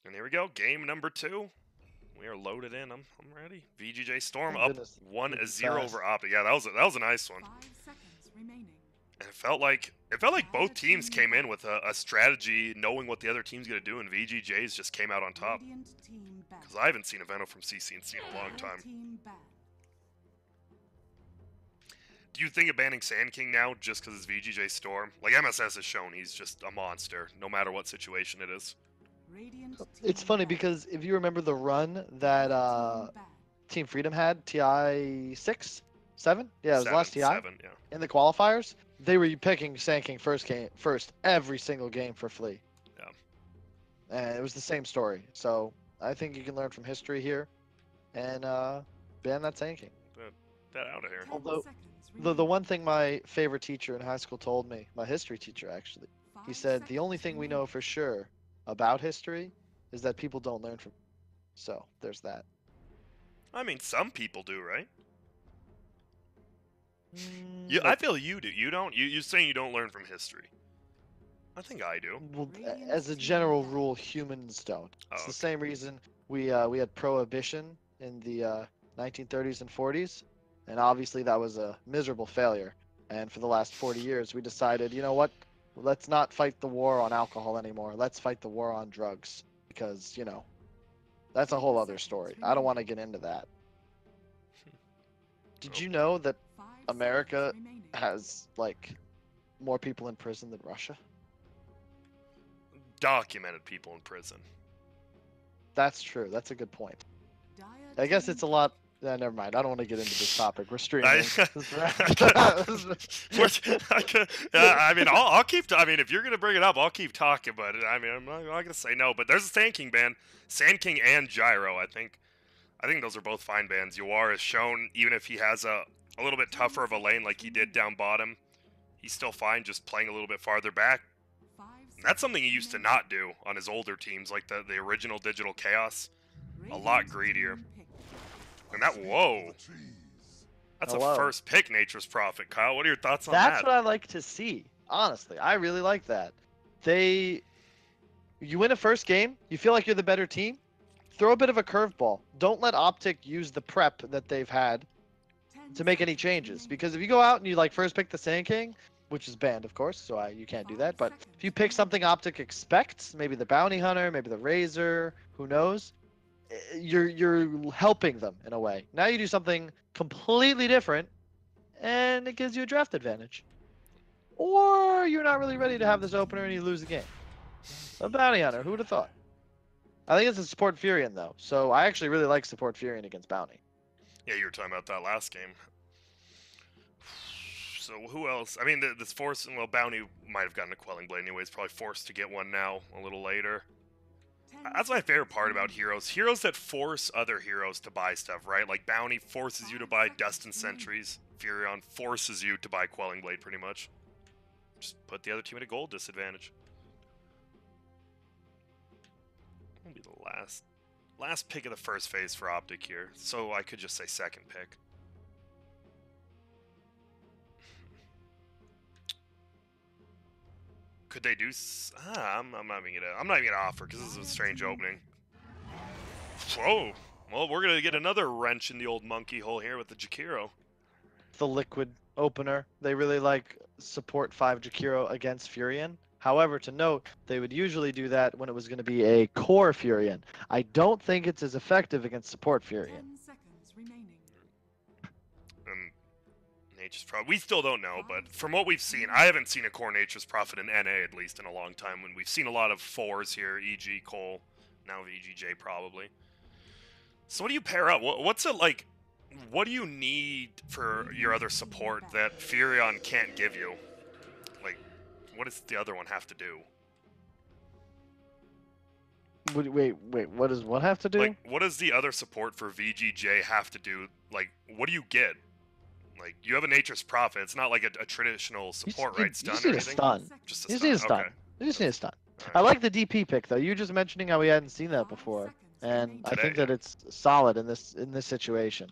And here we go, game number 2. We are loaded in. I'm ready. VGJ.Storm Oh, up goodness. 1-0 over OpTic. Yeah, that was a nice one. 5 seconds remaining. And it felt like both teams came in with a strategy, knowing what the other team's gonna do, and VGJ's just came out on top. Because I haven't seen a Venom from CCNC in a long time. Do you think of banning Sand King now just because it's VGJ.Storm? Like MSS has shown, he's just a monster, no matter what situation it is. It's funny because if you remember the run that Team Freedom had, TI 6, 7? Yeah, it was last TI. 7, yeah. In the qualifiers, they were picking Sand King first every single game for Flea. Yeah. And it was the same story. So I think you can learn from history here and ban that Sand King. Get out of here. Although the one thing my favorite teacher in high school told me, my history teacher actually, he said the only thing we know for sure about history is that people don't learn from. So there's that. I mean, some people do, right? I feel you do. You don't. You're saying you don't learn from history. I think I do. Well, as a general rule, humans don't. It's the same reason we had prohibition in the 1930s and 40s, and obviously that was a miserable failure. And for the last 40 years, we decided, you know what? Let's not fight the war on alcohol anymore. Let's fight the war on drugs. Because, you know, that's a whole other story. I don't want to get into that. Did you know that America has, like, more people in prison than Russia? Documented people in prison. That's true. That's a good point. I guess it's a lot... never mind. I don't want to get into this topic. We're streaming. I mean, I'll keep. I mean, if you're gonna bring it up, I'll keep talking. But I mean, I'm not gonna say no. But there's a Sand King ban, Sand King and Gyro. I think those are both fine bans. Yawar has shown, even if he has a little bit tougher of a lane like he did down bottom, he's still fine just playing a little bit farther back. And that's something he used to not do on his older teams, like the original Digital Chaos. A lot greedier. And that, whoa. That's a first pick Nature's Prophet, Kyle. What are your thoughts on that? That's what I like to see. Honestly, I really like that. You win a first game, you feel like you're the better team, throw a bit of a curveball. Don't let OpTic use the prep that they've had to make any changes. Because if you go out and you like first pick the Sand King, which is banned, of course, so you can't do that. But if you pick something OpTic expects, maybe the Bounty Hunter, maybe the Razor, who knows, you're helping them in a way. Now you do something completely different, and it gives you a draft advantage. Or you're not really ready to have this opener and you lose the game. A Bounty Hunter, who would have thought? I think it's a support Furion though, so I actually really like support Furion against Bounty. Yeah, you were talking about that last game. So who else? I mean, this Force, well, Bounty might have gotten a Quelling Blade anyways. Probably forced to get one now a little later. That's my favorite part about heroes. Heroes that force other heroes to buy stuff, right? Like Bounty forces you to buy Destined Sentries. Furion forces you to buy Quelling Blade, pretty much. Just put the other team at a gold disadvantage. That'll be the last pick of the first phase for OpTic here. So I could just say second pick. Could they do? I'm not even gonna offer because this is a strange opening. Whoa! Well, we're gonna get another wrench in the old monkey hole here with the Jakiro. The liquid opener. They really like support 5 Jakiro against Furion. However, to note, they would usually do that when it was going to be a core Furion. I don't think it's as effective against support Furion. Nature's Prophet. We still don't know, but from what we've seen, I haven't seen a core Nature's Prophet in NA at least in a long time. When we've seen a lot of 4s here, e.g. Cole, now VGJ probably. So what do you pair up? What's it like? What do you need for your other support that Furion can't give you? Like, what does the other one have to do? Wait, what does what have to do? Like, what does the other support for VGJ have to do? Like, what do you get? Like, you have a Nature's Prophet. It's not like a traditional support, right? Stun or anything? Just a stun. Just a You stun. just need a stun. Okay. You just need a stun. Right. I like the DP pick though. You were just mentioning how we hadn't seen that before, and I think that it's solid in this situation.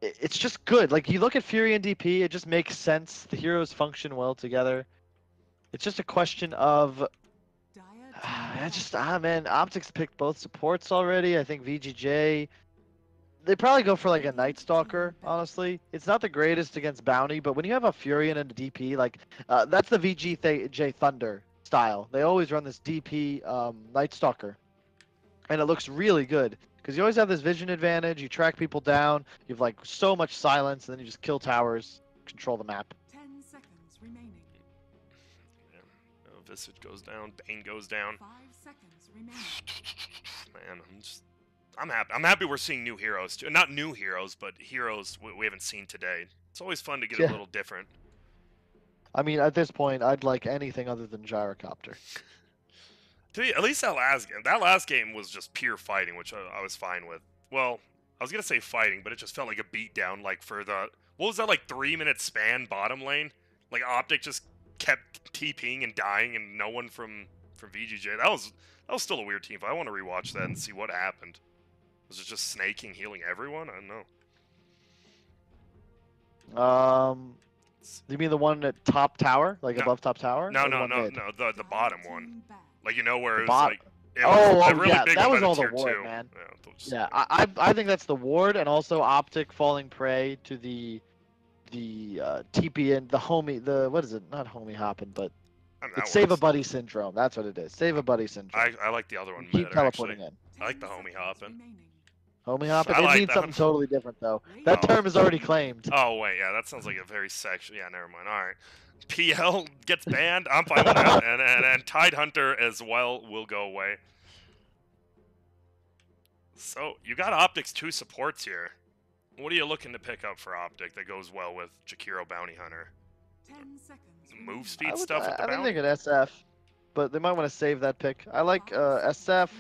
It's just good. Like you look at Fury and DP, it just makes sense. The heroes function well together. It's just a question of Man, OpTic's picked both supports already. I think VGJ. They probably go for like a Night Stalker, honestly. It's not the greatest against Bounty, but when you have a Furion and a DP, like, that's the VGJ Thunder style. They always run this DP Night Stalker, and it looks really good because you always have this vision advantage. You track people down. You have like so much silence, and then you just kill towers, control the map. 10 seconds remaining. Yeah. Visage goes down. Bane goes down. 5 seconds remaining. Man, I'm happy. I'm happy we're seeing new heroes too. Not new heroes, but heroes we haven't seen today. It's always fun to get a little different. I mean, at this point, I'd like anything other than Gyrocopter. At least that last game was just pure fighting, which I was fine with. Well, I was gonna say fighting, but it just felt like a beatdown. Like for the what was that, like 3-minute span bottom lane? Like OpTic just kept TPing and dying, and no one from VGJ. That was still a weird team. I want to rewatch that and see what happened. Was it just snaking, healing everyone? I don't know. You mean the one at top tower, like above top tower? No, Or the no, one no, mid? no. The bottom one. Like, you know, where The it was bottom. like. It was really yeah, big that one was at all the tier ward, 2. man. Yeah, Yeah, I think that's the ward, and also OpTic falling prey to the TP and the homie. The what is it? Not homie hopping, but I mean, it's save a buddy syndrome. That's what it is. Save a buddy syndrome. I like the other one You keep better, actually. teleporting in. I like the homie hopping. Homie hopping. I It like means that something one. totally different, though. That term is already claimed. Oh, wait, yeah, that sounds like a very sexual. Yeah, never mind. All right. PL gets banned. I'm fine with that. And Tidehunter as well will go away. So, you got OpTic's 2 supports here. What are you looking to pick up for OpTic that goes well with Jakiro Bounty Hunter? 10 seconds. Move speed stuff with the I think Bounty? they could SF, but they might want to save that pick. I like SF.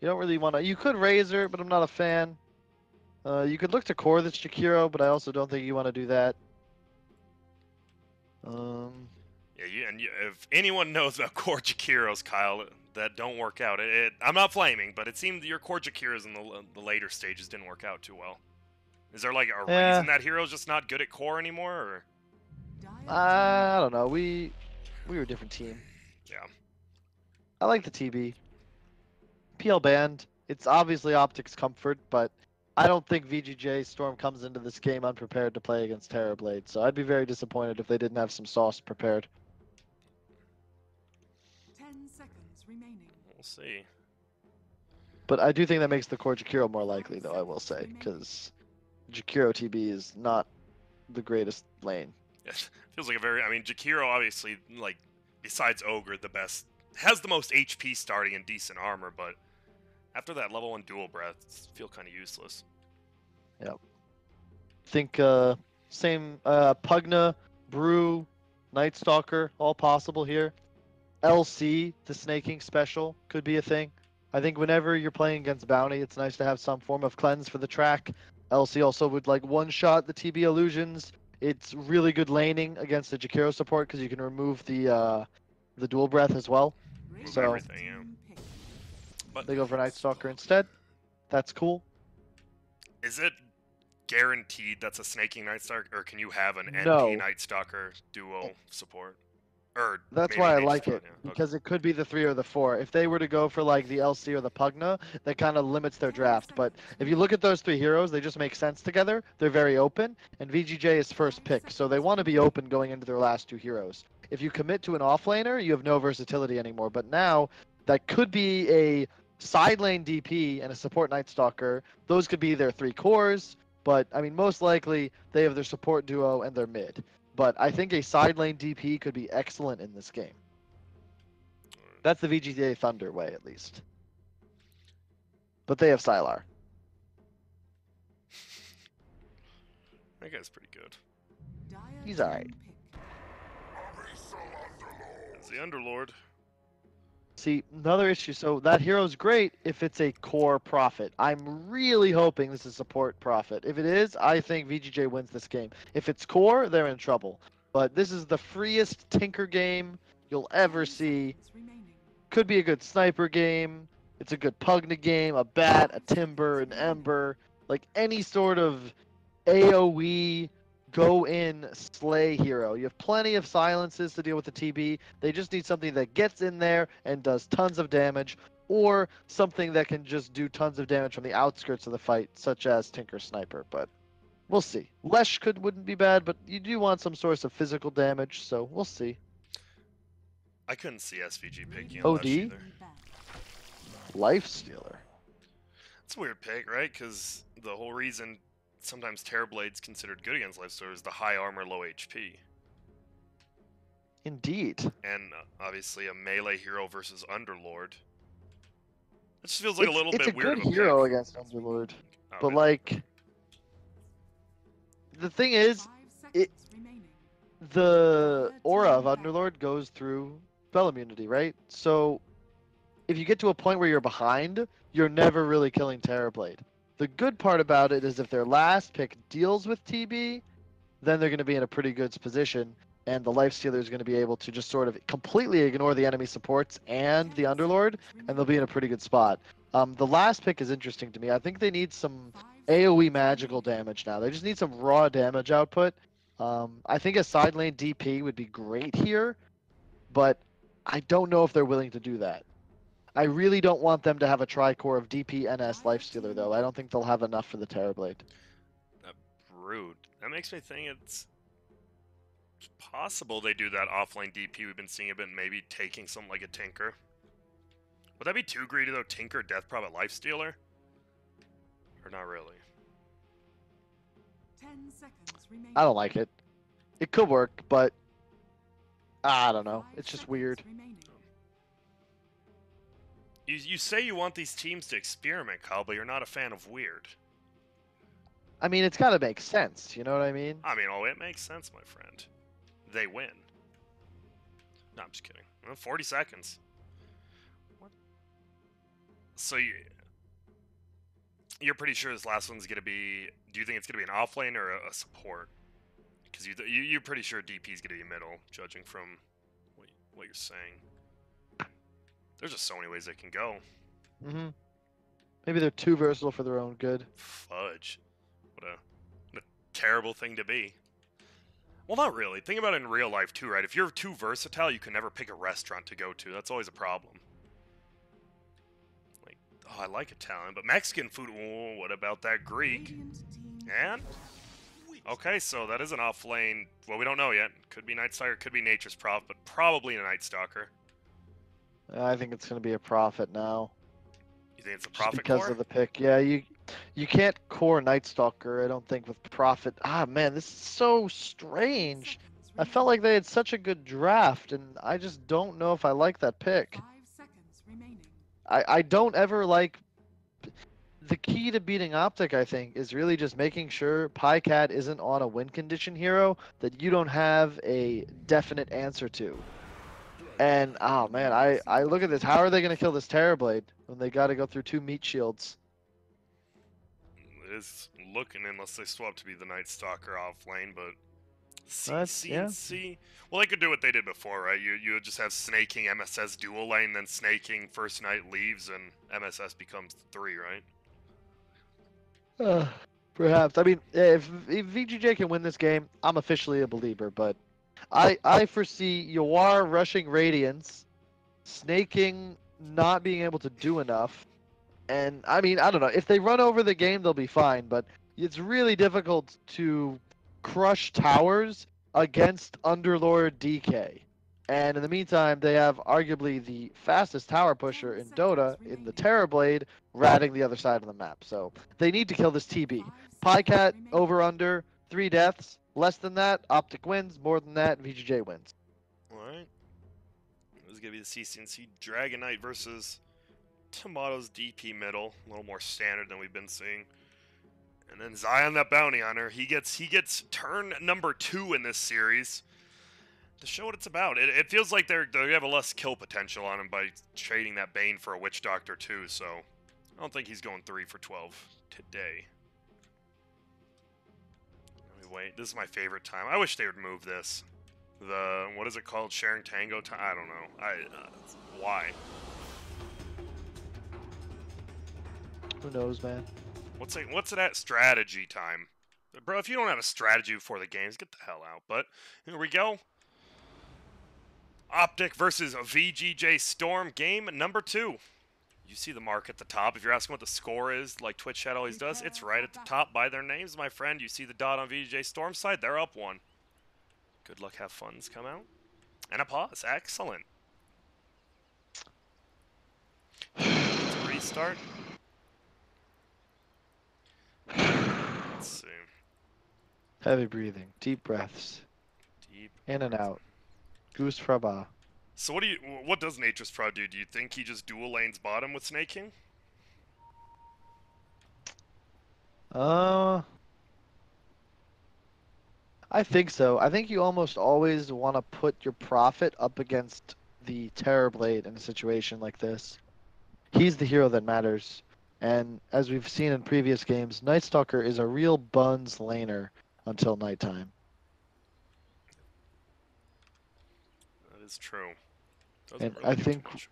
You don't really want to. You could Razor, but I'm not a fan. You could look to core this Jakiro, but I also don't think you want to do that. Yeah, if anyone knows about core Jakiros, Kyle, that don't work out, I'm not flaming, but it seemed your core Jakiros in the later stages didn't work out too well. Is there like a reason that hero's just not good at core anymore, or? I don't know. We were a different team. Yeah. I like the TB. PL banned. It's obviously OpTic's comfort, but I don't think VGJ.Storm comes into this game unprepared to play against Terrorblade, so I'd be very disappointed if they didn't have some sauce prepared. 10 seconds remaining. We'll see. But I do think that makes the core Jakiro more likely, though, I will say, because Jakiro TB is not the greatest lane. It feels like I mean, Jakiro obviously, like, besides Ogre, has the most HP starting and decent armor, but after that level 1 dual breath, feel kind of useless. Yep. Think same Pugna, Brew, Night Stalker, all possible here. LC, the snaking special, could be a thing. I think whenever you're playing against Bounty, it's nice to have some form of cleanse for the track. LC also would like one-shot the TB illusions. It's really good laning against the Jakiro support because you can remove the dual breath as well. Move So everything, yeah. But they go for Night Stalker instead. That's cool. is it guaranteed that's a snaking Night Stalker, or can you have an No. NP Night Stalker duo support? Or That's maybe why I they like just it, run, yeah. because it could be the 3 or the 4. If they were to go for like the LC or the Pugna, that kind of limits their draft. But if you look at those 3 heroes, they just make sense together. They're very open, and VGJ is first pick, so they want to be open going into their last 2 heroes. If you commit to an offlaner, you have no versatility anymore. But now, that could be a side lane DP and a support Night Stalker. Those could be their 3 cores, but I mean, most likely they have their support duo and their mid. But I think a side lane DP could be excellent in this game. That's the VGJ Thunder way, at least. But they have Sylar. That guy's pretty good. He's alright. He's the Underlord. See, another issue. So that hero's great if it's a core Prophet. I'm really hoping this is support Prophet. If it is, I think VGJ wins this game. If it's core, they're in trouble. But this is the freest Tinker game you'll ever see. Could be a good sniper game. It's a good Pugna game, a Bat, a Timber, an Ember. Like any sort of AoE go in, slay hero. You have plenty of silences to deal with the TB. They just need something that gets in there and does tons of damage, or something that can just do tons of damage from the outskirts of the fight, such as Tinker Sniper. But we'll see. Lesh wouldn't be bad, but you do want some source of physical damage, so we'll see. I couldn't see SVG picking a OD? Lesh either. Life Stealer. It's a weird pick, right? Because the whole reason sometimes Terrorblade's considered good against Lifestealer is the high armor, low HP. Indeed. And obviously a melee hero versus Underlord. It just feels like a little bit weird of a It's a good hero pick. against Underlord, Oh, but really? like, the thing is, the aura of Underlord goes through spell immunity, right? So if you get to a point where you're behind, you're never really killing Terrorblade. The good part about it is if their last pick deals with TB, then they're going to be in a pretty good position, and the Lifestealer is going to be able to just sort of completely ignore the enemy supports and the Underlord, and they'll be in a pretty good spot. The last pick is interesting to me. I think they need some AoE magical damage now. They just need some raw damage output. I think a side lane DP would be great here, but I don't know if they're willing to do that. I really don't want them to have a tricore of DP, NS, Lifestealer, though. I don't think they'll have enough for the Terrorblade. Rude. That makes me think it's possible they do that offlane DP we've been seeing a bit, maybe taking something like a Tinker. Would that be too greedy, though? Tinker, Death Prophet, Lifestealer? Or not really? 10 seconds remaining. I don't like it. It could work, but I don't know. It's just weird. You say you want these teams to experiment, Kyle, but you're not a fan of weird. I mean, it's got to make sense. You know what I mean? I mean, oh, it makes sense, my friend. They win. No, I'm just kidding. 40 seconds. What? So you're pretty sure this last one's going to be... Do you think it's going to be an offlane or a support? Because you're pretty sure DP is going to be middle, judging from what you're saying. There's just so many ways they can go. Mm-hmm. Maybe they're too versatile for their own good. Fudge. What a terrible thing to be. Well, not really. Think about it in real life, too, right? If you're too versatile, you can never pick a restaurant to go to. That's always a problem. Like, oh, I like Italian, but Mexican food, oh, what about that Greek? And? Okay, so that is an off-lane. Well, we don't know yet. Could be Night Stalker, could be Nature's Prophet, but probably a Night Stalker. I think it's going to be a Prophet now. You think it's a Just Prophet because core? of the pick. Yeah, you can't core Night Stalker, I don't think, with Prophet. Ah, man, this is so strange. I felt like they had such a good draft, and I just don't know if I like that pick. 5 seconds remaining. I don't ever like... The key to beating OpTic, I think, is really just making sure Pycat isn't on a win condition hero that you don't have a definite answer to. And, oh man, I look at this. How are they going to kill this Terrorblade when they got to go through 2 meat shields? It is looking, unless they swap to be the Night Stalker off lane, but Yeah. C. Well, they could do what they did before, right? You would just have snaking MSS dual lane, then snaking first night leaves, and MSS becomes 3, right? Perhaps. I mean, if VGJ can win this game, I'm officially a believer, but I foresee Yawar rushing Radiance, snaking not being able to do enough, and I mean, I don't know. If they run over the game, they'll be fine, but it's really difficult to crush towers against Underlord DK. And in the meantime, they have arguably the fastest tower pusher in Dota in the Terrorblade, ratting the other side of the map. So they need to kill this TB. Pycat over under 3 deaths. Less than that, OpTic wins. More than that, VGJ wins. Alright. This is going to be the CCNC Dragon Knight versus Tomato's DP middle. A little more standard than we've been seeing. And then Zion, that bounty hunter, he gets turn number 2 in this series to show what it's about. It feels like they have a less kill potential on him by trading that Bane for a Witch Doctor too, so I don't think he's going 3 for 12 today. Let me wait. This is my favorite time. I wish they would move this. The, what is it called? Sharing Tango time? I don't know. Why? Who knows, man? What's it at? Strategy time. Bro, if you don't have a strategy before the games, get the hell out. But here we go. OpTic versus VGJ.Storm, game number 2. You see the mark at the top. If you're asking what the score is, like Twitch chat always does, it's right at the top by their names, my friend. You see the dot on VGJ.Storm side, they're up 1. Good luck, have fun's come out. And a pause, excellent. Restart. Let's see. Heavy breathing, deep breaths, Deep. in and out. Goose fraba. So what does Nature's Fraud do? Do you think he just dual lanes bottom with Snake King? I think so. I think you almost always want to put your Prophet up against the Terrorblade in a situation like this. He's the hero that matters. And as we've seen in previous games, Night Stalker is a real buns laner until nighttime. That is true. And Doesn't I really do too think much.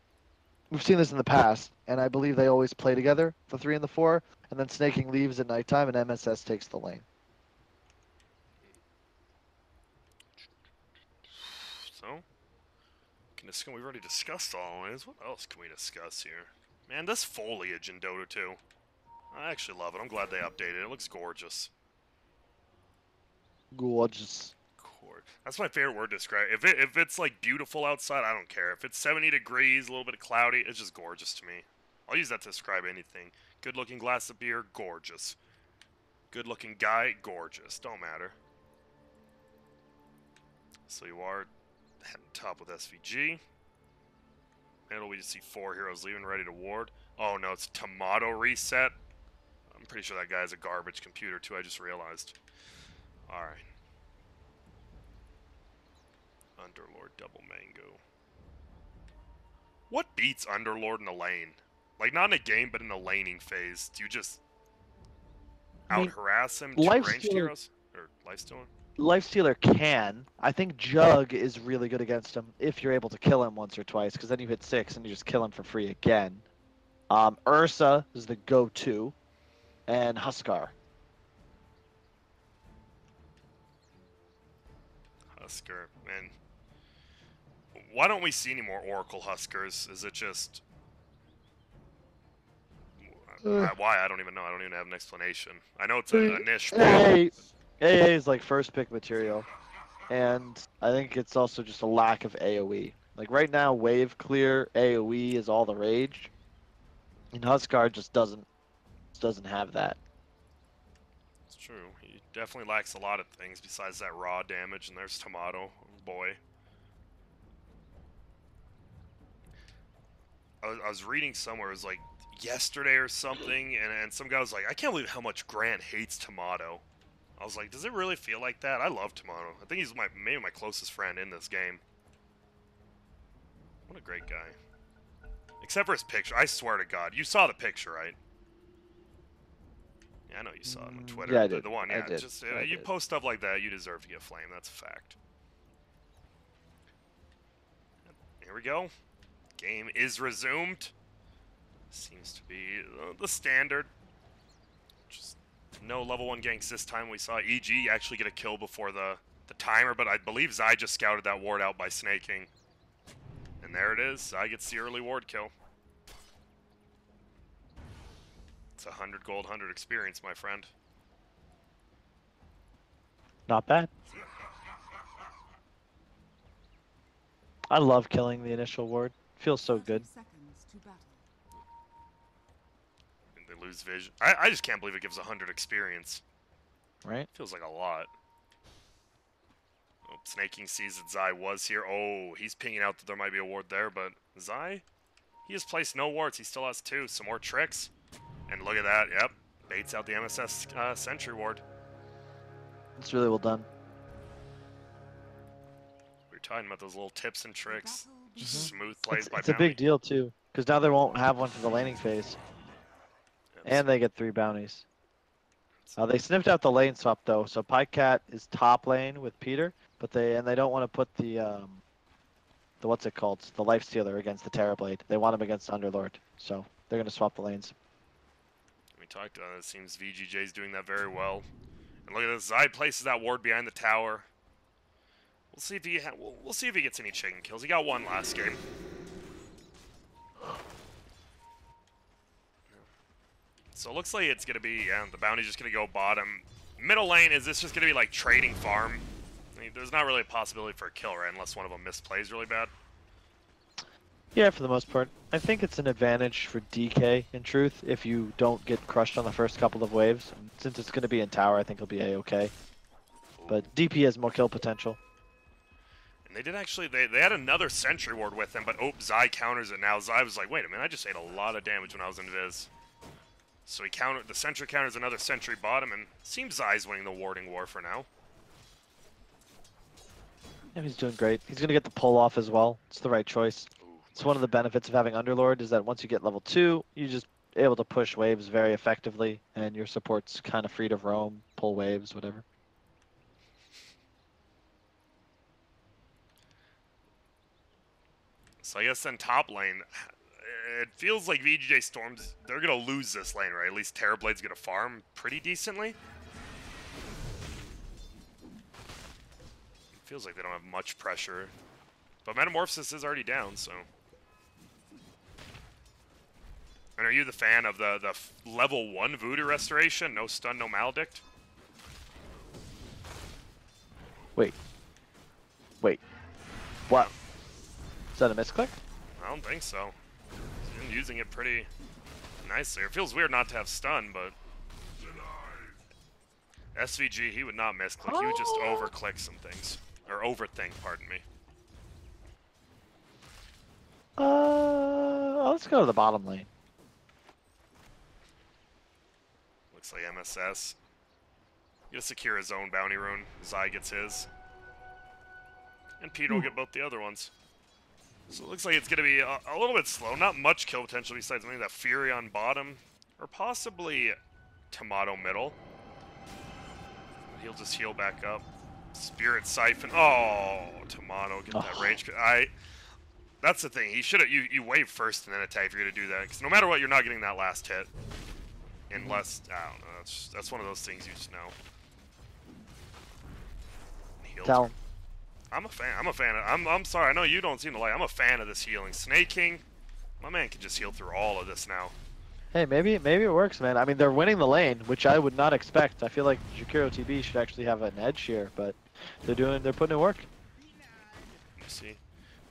we've seen this in the past, and I believe they always play together, the 3 and the 4, and then Snaking leaves at nighttime and MSS takes the lane. So, we've already discussed all lanes. What else can we discuss here? Man, this foliage in Dota 2. I actually love it. I'm glad they updated it. It looks gorgeous. Gorgeous. That's my favorite word to describe. If it's like beautiful outside, I don't care. If it's 70 degrees, a little bit cloudy, it's just gorgeous to me. I'll use that to describe anything. Good looking glass of beer, gorgeous. Good looking guy, gorgeous. Don't matter. So you are heading top with SVG. Middle, we just see 4 heroes leaving, ready to ward. Oh no, it's Tomato reset. I'm pretty sure that guy's a garbage computer too, I just realized. Alright. Underlord double mango. What beats Underlord in a lane? Like, not in a game, but in a laning phase. Do you just out-harass him to ranged heroes? Or lifestealer? Lifestealer can. I think Jug is really good against him if you're able to kill him once or twice, because then you hit 6 and you just kill him for free again. Ursa is the go-to, and Huskar. Huskar, man. Why don't we see any more Oracle Huskars? Is it just... why? I don't even know. I don't even have an explanation. I know it's a niche. AA is like first pick material, and I think it's also just a lack of AoE. Like right now, wave clear AoE is all the rage, and Huskar just doesn't have that. It's true. He definitely lacks a lot of things besides that raw damage, and there's Tomato. Boy. I was reading somewhere, it was like yesterday or something, and some guy was like, I can't believe how much Grant hates Tomato. I was like, does it really feel like that? I love Tomato. I think he's maybe my closest friend in this game. What a great guy. Except for his picture. I swear to God. You saw the picture, right? Yeah, I know you saw it on Twitter. Yeah, I did. The one, yeah. I did. Just I you did. post stuff like that, you deserve to get flamed. That's a fact. Here we go. Game is resumed. Seems to be the standard. Just no level 1 ganks this time. We saw EG actually get a kill before the timer, but I believe Zai just scouted that ward out by snaking. And there it is. Zai gets the early ward kill. It's 100 gold, 100 experience, my friend. Not bad. I love killing the initial ward. Feels so good. Seconds to battle. And they lose vision. I just can't believe it gives 100 experience. Right? Feels like a lot. Oh, Snaking sees that Zai was here. Oh, he's pinging out that there might be a ward there, but Zai, he has placed no wards. He still has 2. Some more tricks. And look at that. Yep. Baits out the MSS Sentry ward. It's really well done. We were talking about those little tips and tricks. Just smooth plays by It's a big deal too, because now they won't have one for the laning phase, and they get 3 bounties. They sniffed out the lane swap though, so Pycat is top lane with Peter, but they don't want to put the what's it called, the Lifestealer against the Terrorblade. They want him against Underlord, so they're gonna swap the lanes. We talked. It seems VGJ's doing that very well. And look at this. Zai places that ward behind the tower. We'll see if he we'll see if he gets any chicken kills. He got one last game. So it looks like it's gonna be the bounty's just gonna go bottom. Middle lane, is this just gonna be like trading farm? I mean, there's not really a possibility for a kill, right? Unless one of them misplays really bad. Yeah, for the most part. I think it's an advantage for DK, in truth, if you don't get crushed on the first couple of waves. Since it's going to be in tower, I think it'll be A-okay. But DP has more kill potential. And they did actually, they had another sentry ward with them, but Zai counters it now. Zai was like, wait a minute, I just ate a lot of damage when I was in Viz. So he countered, the sentry counters another sentry bottom, and seems Zai's winning the warding war for now. Yeah, he's doing great. He's going to get the pull off as well. It's the right choice. It's one of the benefits of having Underlord is that once you get level 2, you're just able to push waves very effectively, and your support's kind of free to roam, pull waves, whatever. So I guess then top lane, it feels like VGJ.Storm's, they're going to lose this lane, right? At least Terrorblade's going to farm pretty decently. Feels like they don't have much pressure. But Metamorphosis is already down, so... And are you the fan of the level 1 Voodoo Restoration? No stun, no maledict? Wait. What? Is that a misclick? I don't think so. He's been using it pretty nicely. It feels weird not to have stun, but... SVG, he would not misclick. He would just overclick some things. Or overthink, pardon me. Let's go to the bottom lane. Looks like MSS. Gonna secure his own bounty rune. Zai gets his. And Peter will get both the other ones. So it looks like it's gonna be a little bit slow. Not much kill potential besides maybe that Fury on bottom. Or possibly Tomato middle. He'll just heal back up. Spirit Siphon. Oh, Tomato, get that rage. That's the thing. He should have. You wave first and then attack if you're gonna do that. Because no matter what, you're not getting that last hit. Unless I don't know. That's one of those things you just know. Tell him. I'm a fan. I'm sorry. I know you don't seem to like. I'm a fan of this healing. Snake King, my man can just heal through all of this now. Hey, maybe it works, man. I mean, they're winning the lane, which I would not expect. I feel like Jakiro TB should actually have an edge here, but they're putting in work. Let's see.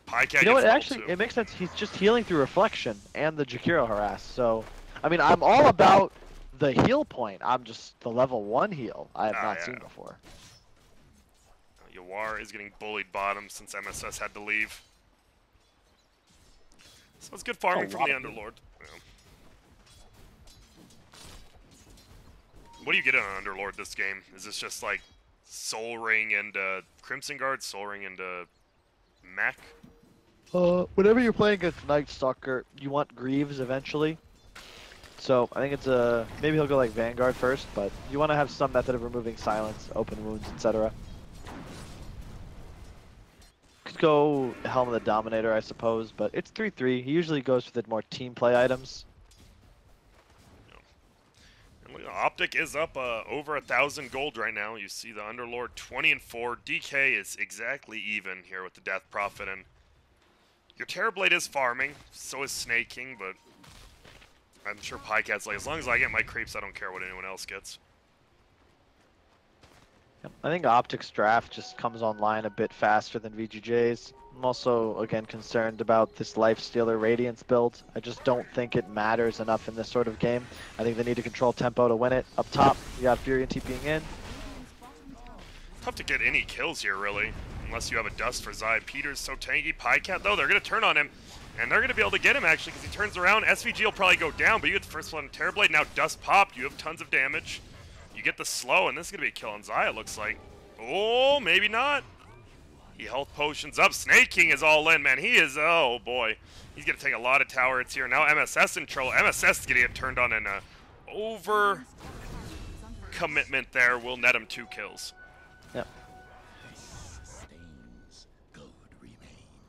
Pycat, you know what? Actually, it makes sense. He's just healing through reflection and the Jakiro harass. So, I mean, I'm all about the heal point. I'm just the level 1 heal I have not seen before. Yawar is getting bullied bottom since MSS had to leave. So it's good farming from the Underlord. Yeah. What do you get on Underlord this game? Is this just like Soul Ring and Crimson Guard, Soul Ring and Mech? Whenever you're playing against Night Stalker, you want Greaves eventually. So I think it's maybe he'll go like Vanguard first, but you want to have some method of removing silence, open wounds, etc. Could go Helm of the Dominator, I suppose, but it's 3-3. He usually goes for the more team play items. OpTic is up over 1,000 gold right now. You see the Underlord 20-4. DK is exactly even here with the Death Prophet, and your Terrorblade is farming. So is Snake King, but I'm sure Pycat's like, as long as I get my creeps, I don't care what anyone else gets. I think OpTic's draft just comes online a bit faster than VGJ's. I'm also, again, concerned about this Lifestealer Radiance build. I just don't think it matters enough in this sort of game. I think they need to control tempo to win it. Up top, you got Fury and TPing in. Tough to get any kills here, really, unless you have a Dust for Zai. Peter's so tanky. Pycat, though, they're going to turn on him, and they're going to be able to get him, actually, because he turns around. SVG will probably go down, but you get the first one. Terrorblade, now Dust popped. You have tons of damage. You get the slow, and this is going to be a kill on Zai, it looks like. Oh, maybe not. He health potions up. Snake King is all in, man. He is, oh boy. He's going to take a lot of tower hits here. Now MSS in trouble. MSS is going to get turned on, and over commitment there will net him 2 kills. Yep.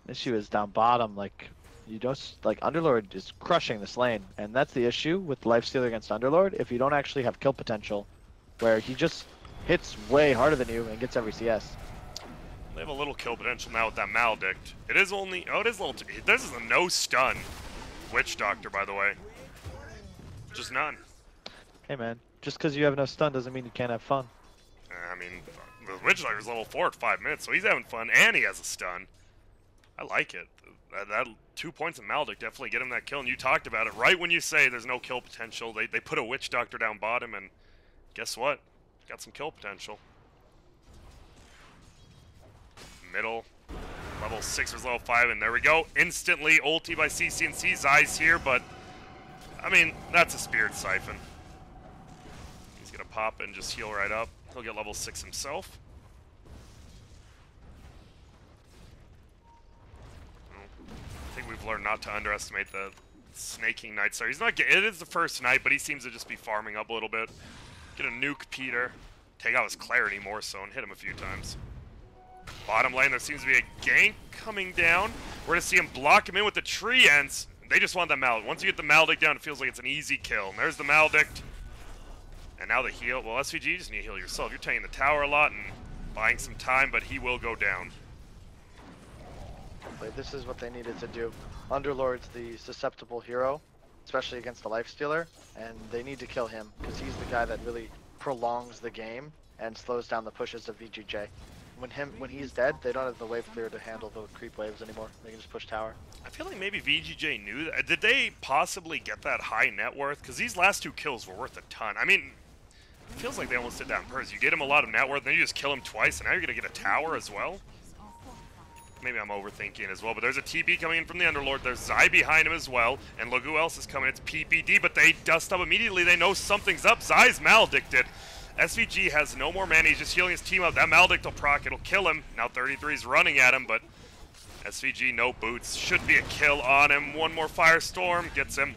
Issue is down bottom, like, you don't, like, Underlord is crushing this lane, and that's the issue with Lifestealer against Underlord. If you don't actually have kill potential, where he just hits way harder than you and gets every CS. They have a little kill potential now with that Maledict. It is only... Oh, it is a little... This is a no stun Witch Doctor, by the way. Just none. Hey man, just because you have no stun doesn't mean you can't have fun. I mean, the Witch Doctor's level 4 at 5 minutes, so he's having fun, and he has a stun. I like it. That 2 points of Maledict definitely get him that kill, and you talked about it. Right when you say there's no kill potential, they put a Witch Doctor down bottom, and guess what? Got some kill potential. Middle. Level 6 versus level 5, and there we go. Instantly ulti by CCNC's eyes here, but, I mean, that's a Spirit Siphon. He's going to pop and just heal right up. He'll get level 6 himself. I think we've learned not to underestimate the snaking Night Star. He's not it is the first night, but he seems to just be farming up a little bit. Get a nuke Peter. Take out his clarity more so and hit him a few times. Bottom lane, there seems to be a gank coming down. We're going to see him block him in with the tree ends. They just want that Maledict. Once you get the Maledict down, it feels like it's an easy kill. And there's the Maledict. And now the heal. Well, SVG, you just need to heal yourself. You're taking the tower a lot and buying some time, but he will go down. This is what they needed to do. Underlord's the susceptible hero, especially against the Lifestealer, and they need to kill him because he's the guy that really prolongs the game and slows down the pushes of VGJ. When he's dead, they don't have the wave clear to handle the creep waves anymore. They can just push tower. I feel like maybe VGJ knew that. Did they possibly get that high net worth? Because these last 2 kills were worth a ton. I mean, it feels like they almost did that on purpose. You get him a lot of net worth, then you just kill him twice, and now you're going to get a tower as well? Maybe I'm overthinking as well, but there's a TP coming in from the Underlord. There's Zai behind him as well, and look who else is coming. It's PPD, but they dust up immediately. They know something's up. Zai's maledicted. SVG has no more mana. He's just healing his team up. That Maledict will proc. It'll kill him. Now 33's running at him, but SVG, no boots. Should be a kill on him. One more Firestorm gets him.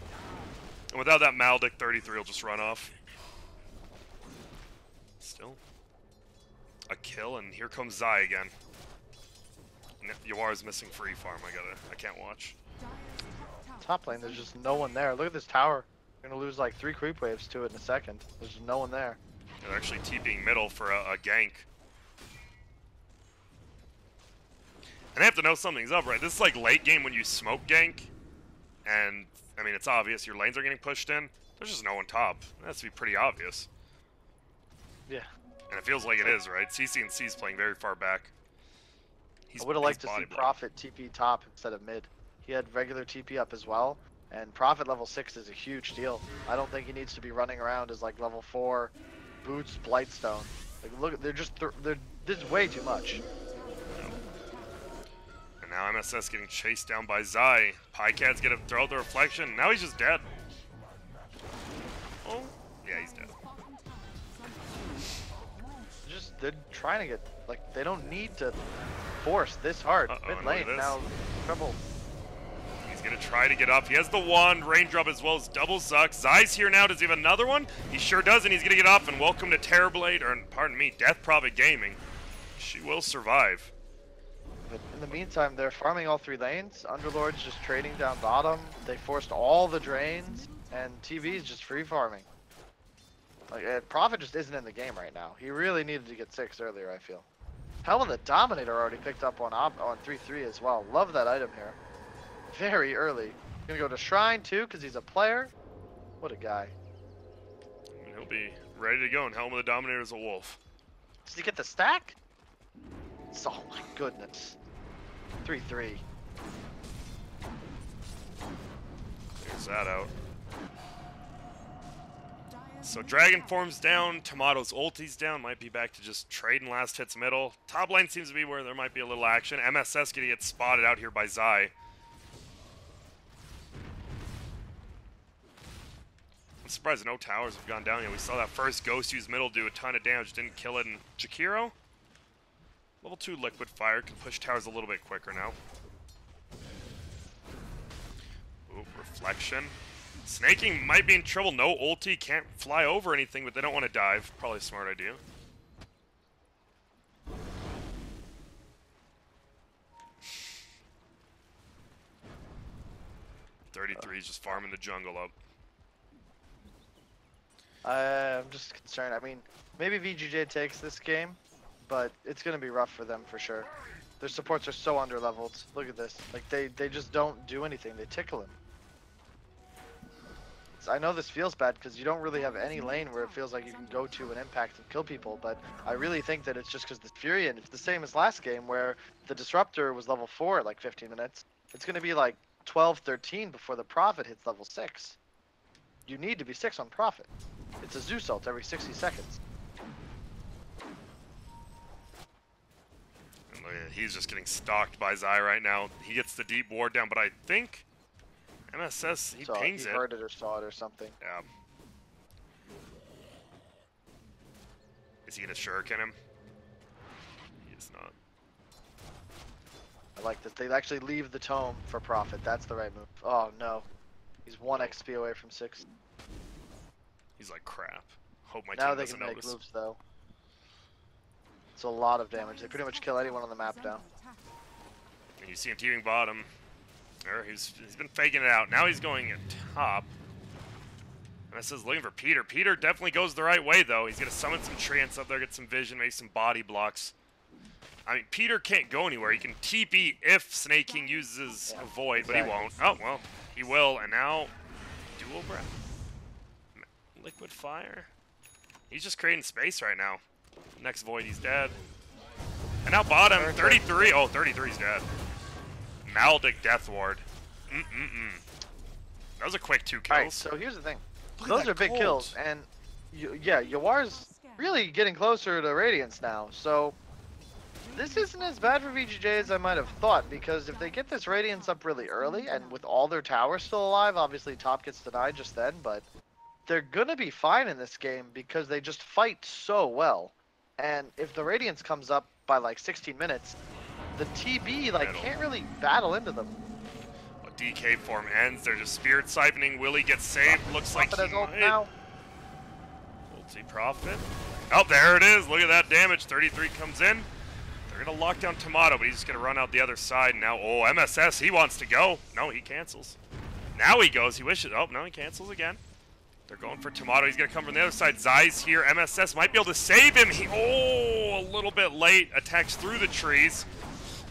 And without that Maledict, 33 will just run off. Still a kill, and here comes Zai again. Yawar's missing free farm. I can't watch. Top lane, there's just no one there. Look at this tower. You're gonna lose like 3 creep waves to it in a second. There's just no one there. They're actually TPing middle for a gank. And they have to know something's up, right? This is like late game when you smoke gank. And, I mean, it's obvious your lanes are getting pushed in. There's just no one top. That has to be pretty obvious. Yeah. And it feels like it is, right? CCNC's playing very far back. I would have liked to see Prophet TP top instead of mid. He had regular TP up as well. And Prophet level 6 is a huge deal. I don't think he needs to be running around as like level 4 Boots, Blightstone. Like, look, this is way too much. And now MSS getting chased down by Zai. Pycat's gonna throw out the reflection. Now he's just dead. Oh, yeah, he's dead. They're trying to get, like, they don't need to force this hard. Mid lane now, trouble. He's gonna try to get up. He has the wand, raindrop as well as double suck. Zai's here now. Does he have another one? He sure does, and he's gonna get up. And welcome to Terrorblade, or pardon me, Death Prophet Gaming. She will survive. But in the meantime, they're farming all 3 lanes. Underlord's just trading down bottom. They forced all the drains, and TV's just free farming. Like, Prophet just isn't in the game right now. He really needed to get 6 earlier, I feel. Hell of the Dominator already picked up on 3-3 as well. Love that item here. Very early. Gonna go to Shrine too, because he's a player. What a guy. He'll be ready to go, and Helm of the Dominator is a wolf. Did he get the stack? Oh my goodness. 3-3. Clears that out. So Dragon Form's down, Tomato's ulti's down, might be back to just trading last hits middle. Top lane seems to be where there might be a little action. MSS gonna get spotted out here by Zai. I'm surprised no towers have gone down yet. We saw that first Ghost use middle do a ton of damage, didn't kill it, and Jakiro? Level 2 Liquid Fire can push towers a little bit quicker now. Ooh, Reflection. Snaking might be in trouble. No ulti, can't fly over anything, but they don't want to dive. Probably a smart idea. .33's just farming the jungle up. I'm just concerned. I mean, maybe VGJ takes this game, but it's gonna be rough for them for sure. Their supports are so underleveled. Look at this. Like they just don't do anything. They tickle him. I know this feels bad because you don't really have any lane where it feels like you can go to and impact and kill people, but I really think that it's just because the Furion, it's the same as last game where the Disruptor was level 4 at like 15 minutes. It's going to be like 12, 13 before the Prophet hits level 6. You need to be 6 on Prophet. It's a Zeus ult every 60 seconds. And look at- he's just getting stalked by Zai right now. He gets the deep ward down, but I think MSS, he So pings he it. heard it or saw it or something. Yeah. Is he gonna shuriken him? He is not. I like this. They actually leave the tome for Prophet. That's the right move. Oh no. He's 1 XP away from 6. He's like crap. Hope my Now team they doesn't can make notice. moves though. It's a lot of damage. They pretty much kill anyone on the map now. And you see him teaming bottom. Or he's been faking it out. Now he's going at top. And this is looking for Peter. Peter definitely goes the right way though. He's gonna summon some trance up there, get some vision, make some body blocks. I mean, Peter can't go anywhere. He can TP if Snake King uses a void, but he won't. Oh well, he will. And now dual breath, liquid fire. He's just creating space right now. Next void, he's dead. And now bottom, 33. Oh, 33's dead. Maldic Death Ward. That was a quick 2 kills. Alright, so here's the thing. Look at Those that are big gold. kills, and yeah, Yawar's really getting closer to Radiance now, so this isn't as bad for VGJ as I might have thought, because if they get this Radiance up really early, and with all their towers still alive, obviously top gets denied just then, but they're gonna be fine in this game because they just fight so well. And if the Radiance comes up by like 16 minutes, the TB like can't really battle into them. Well, DK form ends. They're just spirit siphoning. Willie gets saved. Looks like Prophet he has ult might. now. Ulti Prophet. Oh, there it is. Look at that damage. 33 comes in. They're gonna lock down Tomato, but he's just gonna run out the other side now. Oh, MSS. He wants to go. No, he cancels. Now he goes. He wishes. Oh no, he cancels again. They're going for Tomato. He's going to come from the other side. Zai's here. MSS might be able to save him. Oh, a little bit late. Attacks through the trees.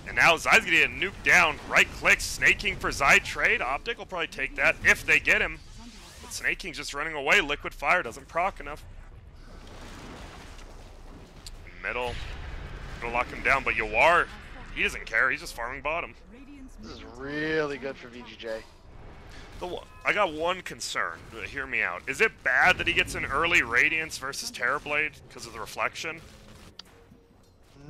And now Zai's going to get nuked down. Right click. Snake King for Zai trade. OpTic will probably take that if they get him. But Snake King's just running away. Liquid Fire doesn't proc enough. Middle. Going to lock him down. But Yawar, he doesn't care. He's just farming bottom. This is really good for VGJ. I got one concern. Hear me out. Is it bad that he gets an early Radiance versus Terrorblade because of the reflection?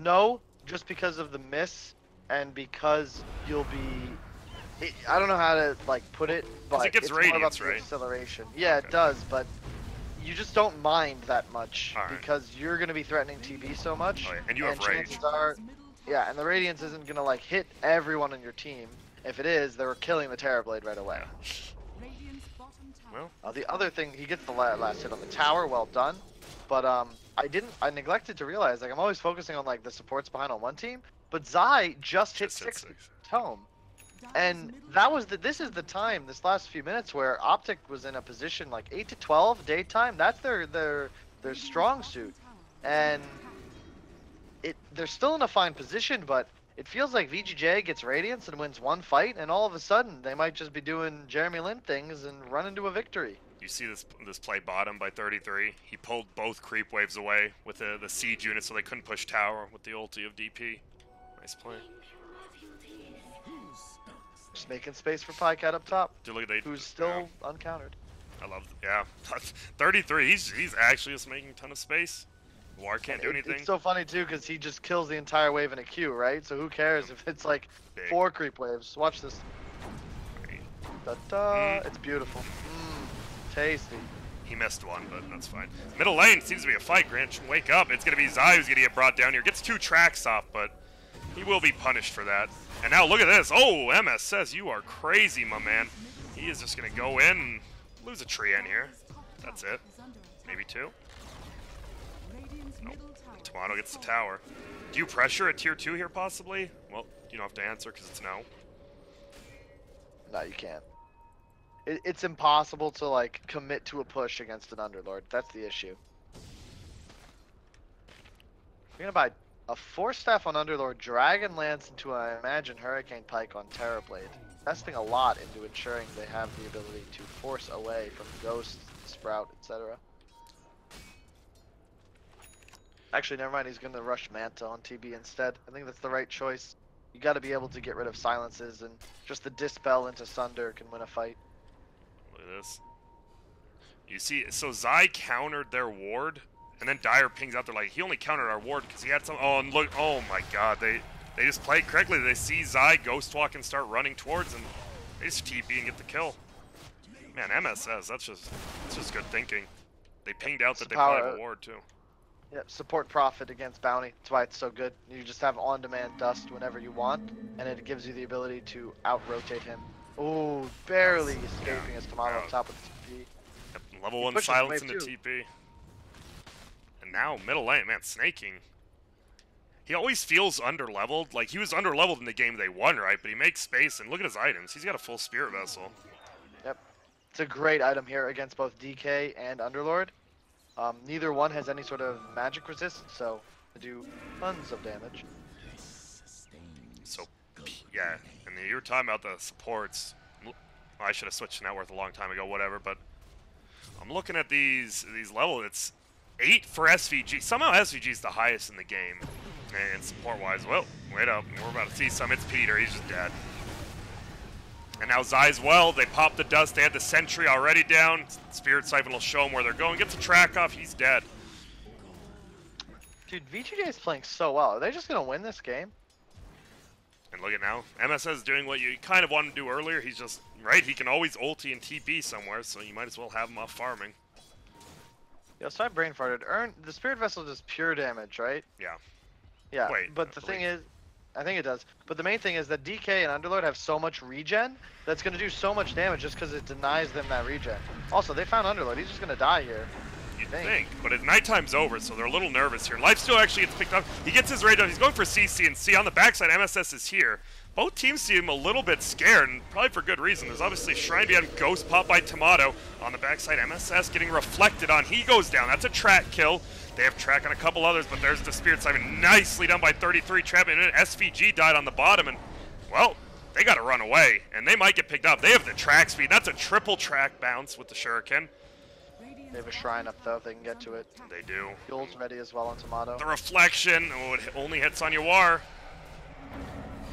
No, just because of the miss, and because you'll be... I don't know how to like put it, but it gets it's more about Radiance, the right? acceleration. Yeah, Okay. it does, but you just don't mind that much All right. because you're going to be threatening TB so much. Oh, yeah, and you have chances Rage. are, yeah, and the Radiance isn't going to like hit everyone on your team. If it is, they're killing the Terrorblade right away. Well, The other thing, he gets the last hit on the tower, well done. But I neglected to realize, like I'm always focusing on like the supports behind on one team, but Zai just hit 6 tome. And that was this is the time, this last few minutes where OpTic was in a position like 8 to 12 daytime. That's their strong suit. And they're still in a fine position, but it feels like VGJ gets Radiance and wins one fight, and all of a sudden they might just be doing Jeremy Lin things and run into a victory. you see this play bottom by 33. He pulled both creep waves away with the siege unit so they couldn't push tower with the ulti of DP. Nice play. Just making space for Pycat up top, Dude, look at who's still uncountered. I love, yeah. 33, he's actually just making a ton of space. War can't do anything. It's so funny too because he just kills the entire wave in a queue, right? So who cares if it's like Big. 4 creep waves? Watch this. Great. Da-da. It's beautiful. Tasty. He missed one, but that's fine. Middle lane seems to be a fight. Grant, wake up. It's going to be Zai who's going to get brought down here. Gets 2 tracks off, but he will be punished for that. And now look at this. Oh, MS says you are crazy, my man. He is just going to go in and lose a tree in here. That's it. Maybe 2. Nope. Tomato gets the tower. Do you pressure a tier 2 here, possibly? Well, you don't have to answer because it's no. No, you can't. It's impossible to like commit to a push against an Underlord. That's the issue. We're gonna buy a Force Staff on Underlord, Dragon Lance into, I imagine, Hurricane Pike on Terrorblade. Investing a lot into ensuring they have the ability to force away from Ghost, Sprout, etc. Actually, never mind. He's gonna rush Manta on TB instead. I think that's the right choice. You got to be able to get rid of silences, and just the Dispel into Sunder can win a fight. Look at this. You see, so Zai countered their ward, and then Dire pings out there like, he only countered our ward because he had some. Oh, and look, oh my god, they just played correctly. They see Zai Ghost Walk and start running towards, and they just TP and get the kill. Man, MSS, that's just good thinking. They pinged out that they probably have a ward too. Yep, support Prophet against Bounty. That's why it's so good. You just have on-demand dust whenever you want, and it gives you the ability to out-rotate him. Ooh, barely escaping his Tomato up top of the TP. Yep, level 1 silence into TP. And now middle lane, man, snaking. He always feels under-leveled. Like, he was under-leveled in the game they won, right? But he makes space, and look at his items. He's got a full Spirit Vessel. Yep. It's a great item here against both DK and Underlord. Neither one has any sort of magic resist, so they do tons of damage. So, yeah, and you were talking about the supports. Well, I should have switched to Net Worth a long time ago, whatever, but I'm looking at these levels. It's 8 for SVG. Somehow SVG is the highest in the game, and support-wise. Well, wait up, we're about to see some. It's Peter, he's just dead. And now Zai as well, they popped the dust, they had the sentry already down. Spirit Siphon will show them where they're going. Gets a track off, he's dead. Dude, VGJ is playing so well. Are they just going to win this game? And look at now, MSS is doing what you kind of wanted to do earlier. He's just, right, he can always ulti and TP somewhere, so you might as well have him off farming. Yo, so I brain farted. The Spirit Vessel does pure damage, right? Yeah. Yeah, Wait, but the thing is, I think it does. But the main thing is that DK and Underlord have so much regen that's going to do so much damage just because it denies them that regen. Also, they found Underlord. He's just going to die here. You'd think. But at nighttime's over, so they're a little nervous here. Lifesteal actually gets picked up. He gets his raid down. He's going for CC and C. On the backside, MSS is here. Both teams seem a little bit scared, and probably for good reason. There's obviously Shrine behind Ghost pop by Tomato. On the backside, MSS getting reflected on. He goes down. That's a track kill. They have track on a couple others, but there's the Spirit Siphon. Nicely done by 33. Trap, and SVG died on the bottom, and, well, they got to run away, and they might get picked up. They have the track speed. That's a triple track bounce with the Shuriken. They have a Shrine up, though, if they can get to it. They do. Fuel's ready as well on Tomato. The reflection. Oh, it only hits on Yawar.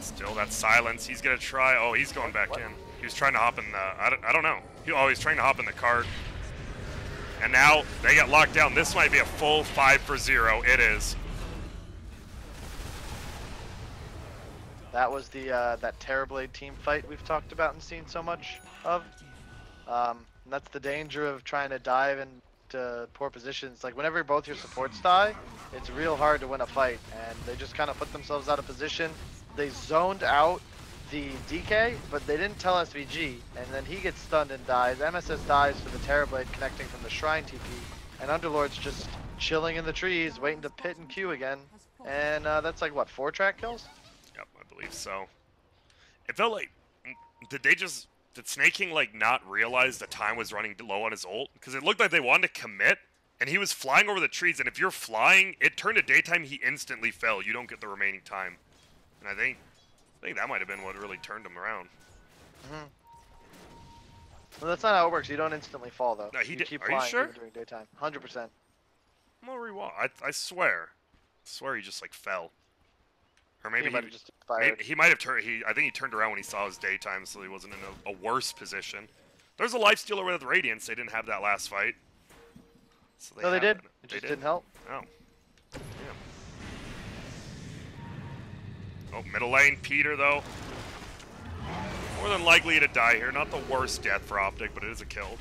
Still that silence. He's going to try. Oh, he's going back in. He was trying to hop in the... I don't know. He's trying to hop in the cart. And now they get locked down. This might be a full 5-for-0. It is. That was the that Terrorblade team fight we've talked about and seen so much of. And that's the danger of trying to dive into poor positions. Like whenever both your supports die, it's real hard to win a fight. And they just kind of put themselves out of position. They zoned out the DK, but they didn't tell SVG, and then he gets stunned and dies. MSS dies to the Terrorblade connecting from the Shrine TP, and Underlord's just chilling in the trees, waiting to pit and Q again. And that's like, what, 4 track kills? Yep, I believe so. It felt like, did Snake King like not realize the time was running low on his ult? Because it looked like they wanted to commit, and he was flying over the trees, and if you're flying, it turned to daytime, he instantly fell. You don't get the remaining time. And I think that might have been what really turned him around. Mm-hmm. Well, that's not how it works. You don't instantly fall, though. No, he did. Keep Are flying you sure? even during daytime. 100%. I'm gonna rewatch. I swear. I swear he just like fell. Or maybe he might have just expired. he might have turned. I think he turned around when he saw his daytime, so he wasn't in a worse position. There's a lifestealer with Radiance. They didn't have that last fight. So No, they did. It They just did? didn't help. Oh. Damn. Oh, middle lane, Peter, though. More than likely to die here. Not the worst death for OpTic, but it is a kill.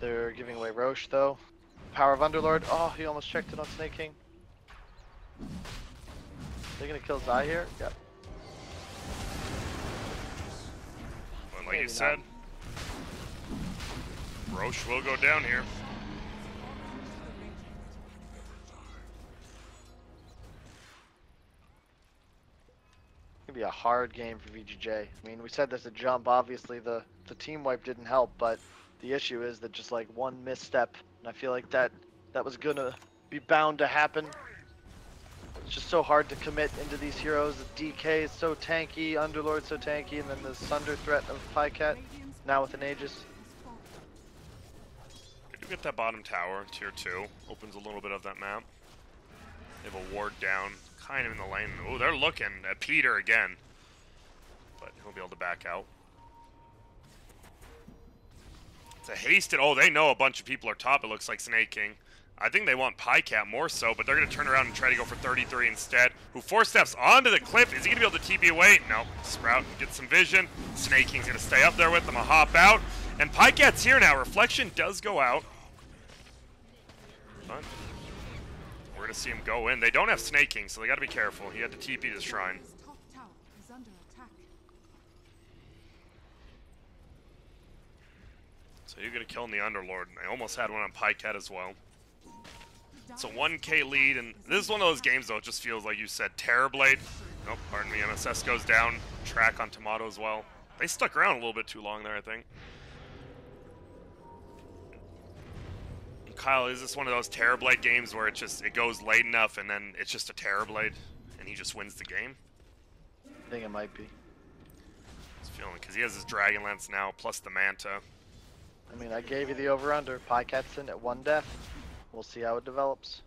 They're giving away Roche, though. Power of Underlord. Oh, he almost checked it on Snake King. They're going to kill Zai here? Yep. Well, like Maybe you said, Roche will go down here. be a hard game for VGJ. I mean, we said there's a jump. Obviously, the team wipe didn't help, but the issue is that just like one misstep, and I feel like that was gonna be bound to happen. It's just so hard to commit into these heroes. The DK is so tanky, Underlord so tanky, and then the Sunder threat of Pycat now with an Aegis. Good to get that bottom tower, tier 2. Opens a little bit of that map. They have a ward down, kind of in the lane. Oh, they're looking at Peter again. But he'll be able to back out. It's a hasted. Oh, they know a bunch of people are top, it looks like Snake King. I think they want Pycat more so, but they're going to turn around and try to go for 33 instead. Who 4 steps onto the cliff. Is he going to be able to TP away? No. Sprout gets some vision. Snake King's going to stay up there with them. A hop out. And Pycat's here now. Reflection does go out. But we're going to see him go in. They don't have Snake King, so they got to be careful. He had to TP the shrine. Top tower is under attack. So you're going to kill in the Underlord. I almost had one on Pycat as well. It's a 1k lead, and this is one of those games, though, it just feels like you said. Terrorblade. Nope, pardon me, MSS goes down. Track on Tomato as well. They stuck around a little bit too long there, I think. And Kyle, is this one of those Terrorblade games where it goes late enough, and then it's just a Terrorblade, and he just wins the game? I think it might be. Just feeling, because he has his Dragon Lance now, plus the Manta. I mean, I gave you the over-under. Pycat's in at 1 death. We'll see how it develops.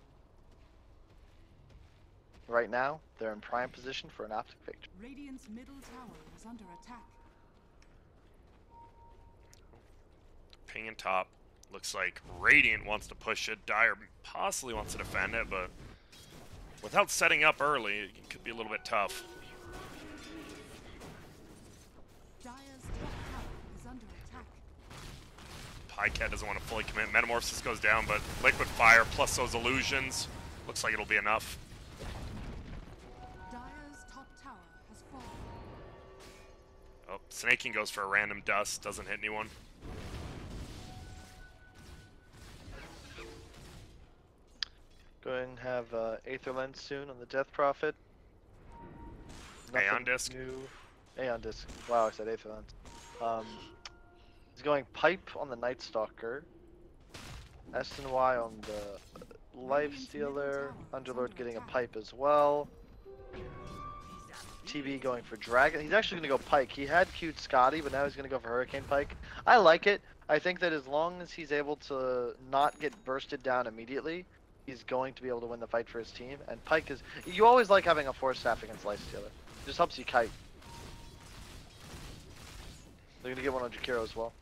Right now, they're in prime position for an OpTic victory. Radiant's middle tower is under attack. Ping and top. Looks like Radiant wants to push it. Dire possibly wants to defend it, but without setting up early, it could be a little bit tough. Dire's top tower is under attack. Pycat doesn't want to fully commit. Metamorphosis goes down, but Liquid Fire plus those illusions. Looks like it'll be enough. Dire's top tower has fallen. Oh, Snake King goes for a random dust. Doesn't hit anyone. Go ahead and have Aether Lens soon on the Death Prophet. Aeon Disc. New. Aeon Disc. Wow, I said Aether Lens. He's going Pipe on the Night Stalker. S&Y on the Lifestealer. Underlord getting a Pipe as well. TB going for Dragon. He's actually going to go Pike. He had cute Scotty, but now he's going to go for Hurricane Pike. I like it. I think that as long as he's able to not get bursted down immediately, he's going to be able to win the fight for his team. And Pike is... You always like having a 4-staff against Lifestealer. It just helps you kite. They're going to get one on Jakiro as well.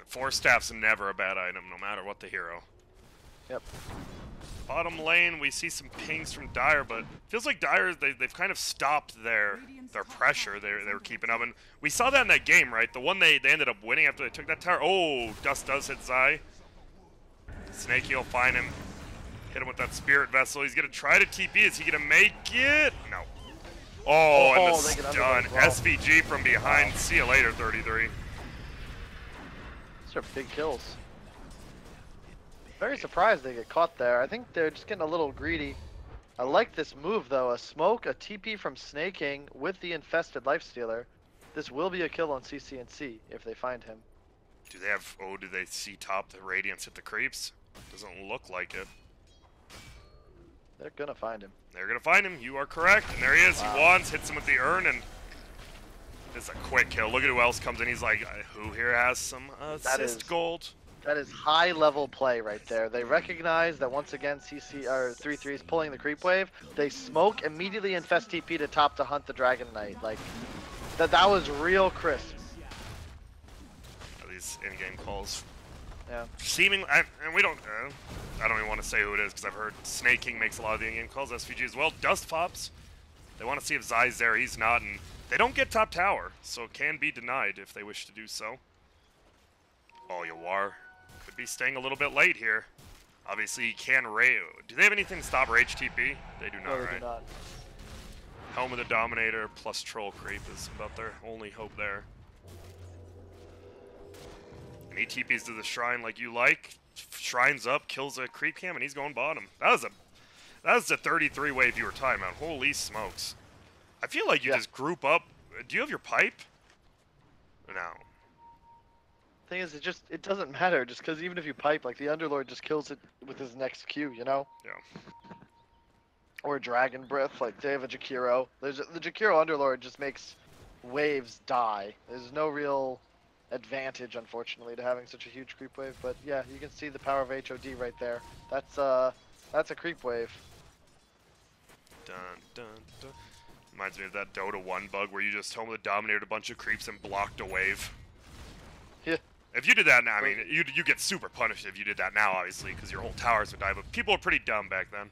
4 staff's never a bad item, no matter what the hero. Yep. Bottom lane, we see some pings from Dire, but feels like Dire, they've kind of stopped their pressure they were keeping up. And we saw that in that game, right? The one they ended up winning after they took that tower. Oh, Dust does hit Zai. Snakey will find him. Hit him with that Spirit Vessel. He's going to try to TP. Is he going to make it? No. Oh, and the stun. Well. SVG from behind. Wow. See you later, 33. These are big kills. Very surprised they get caught there. I think they're just getting a little greedy. I like this move, though. A smoke, a TP from Snake King with the infested Lifestealer. This will be a kill on CCNC if they find him. Do they have... Oh, do they see top the Radiance hit the creeps? Doesn't look like it. They're gonna find him. They're gonna find him. You are correct. And there he is. Wow. He wants, hits him with the urn, and it's a quick kill. Look at who else comes in. He's like, who here has some assist gold? That is high-level play right there. They recognize that once again, CC or 3-3 is pulling the creep wave. They smoke, immediately infest TP to top to hunt the Dragon Knight. Like, that was real crisp. These in-game calls. Yeah. Seeming, and we don't, I don't even want to say who it is because I've heard Snake King makes a lot of the in-game calls, SVG as well. Dust pops. They want to see if Zai's there. He's not, and they don't get top tower, so it can be denied if they wish to do so. Oh, Yawar could be staying a little bit late here. Obviously, he can rage. Do they have anything to stop rage TP? They do not, no, they right? do not. Helm of the Dominator plus Troll Creep is about their only hope there. And he TPs to the shrine like you like. Shrine's up, kills a creep cam, and he's going bottom. That was the 33 wave you were talking about. Holy smokes. I feel like you Yeah. just group up. Do you have your pipe? No. Thing is, it doesn't matter just because even if you pipe, like the Underlord just kills it with his next Q, you know? Yeah. Or Dragon Breath, like they have a Jakiro. The Jakiro Underlord just makes waves die. There's no real advantage, unfortunately, to having such a huge creep wave. But yeah, you can see the power of HOD right there. That's a creep wave. Dun, dun, dun. Reminds me of that Dota 1 bug where you just home dominated a bunch of creeps and blocked a wave. Yeah. If you did that now, I mean, you get super punished if you did that now, obviously, because your whole towers would die. But people were pretty dumb back then.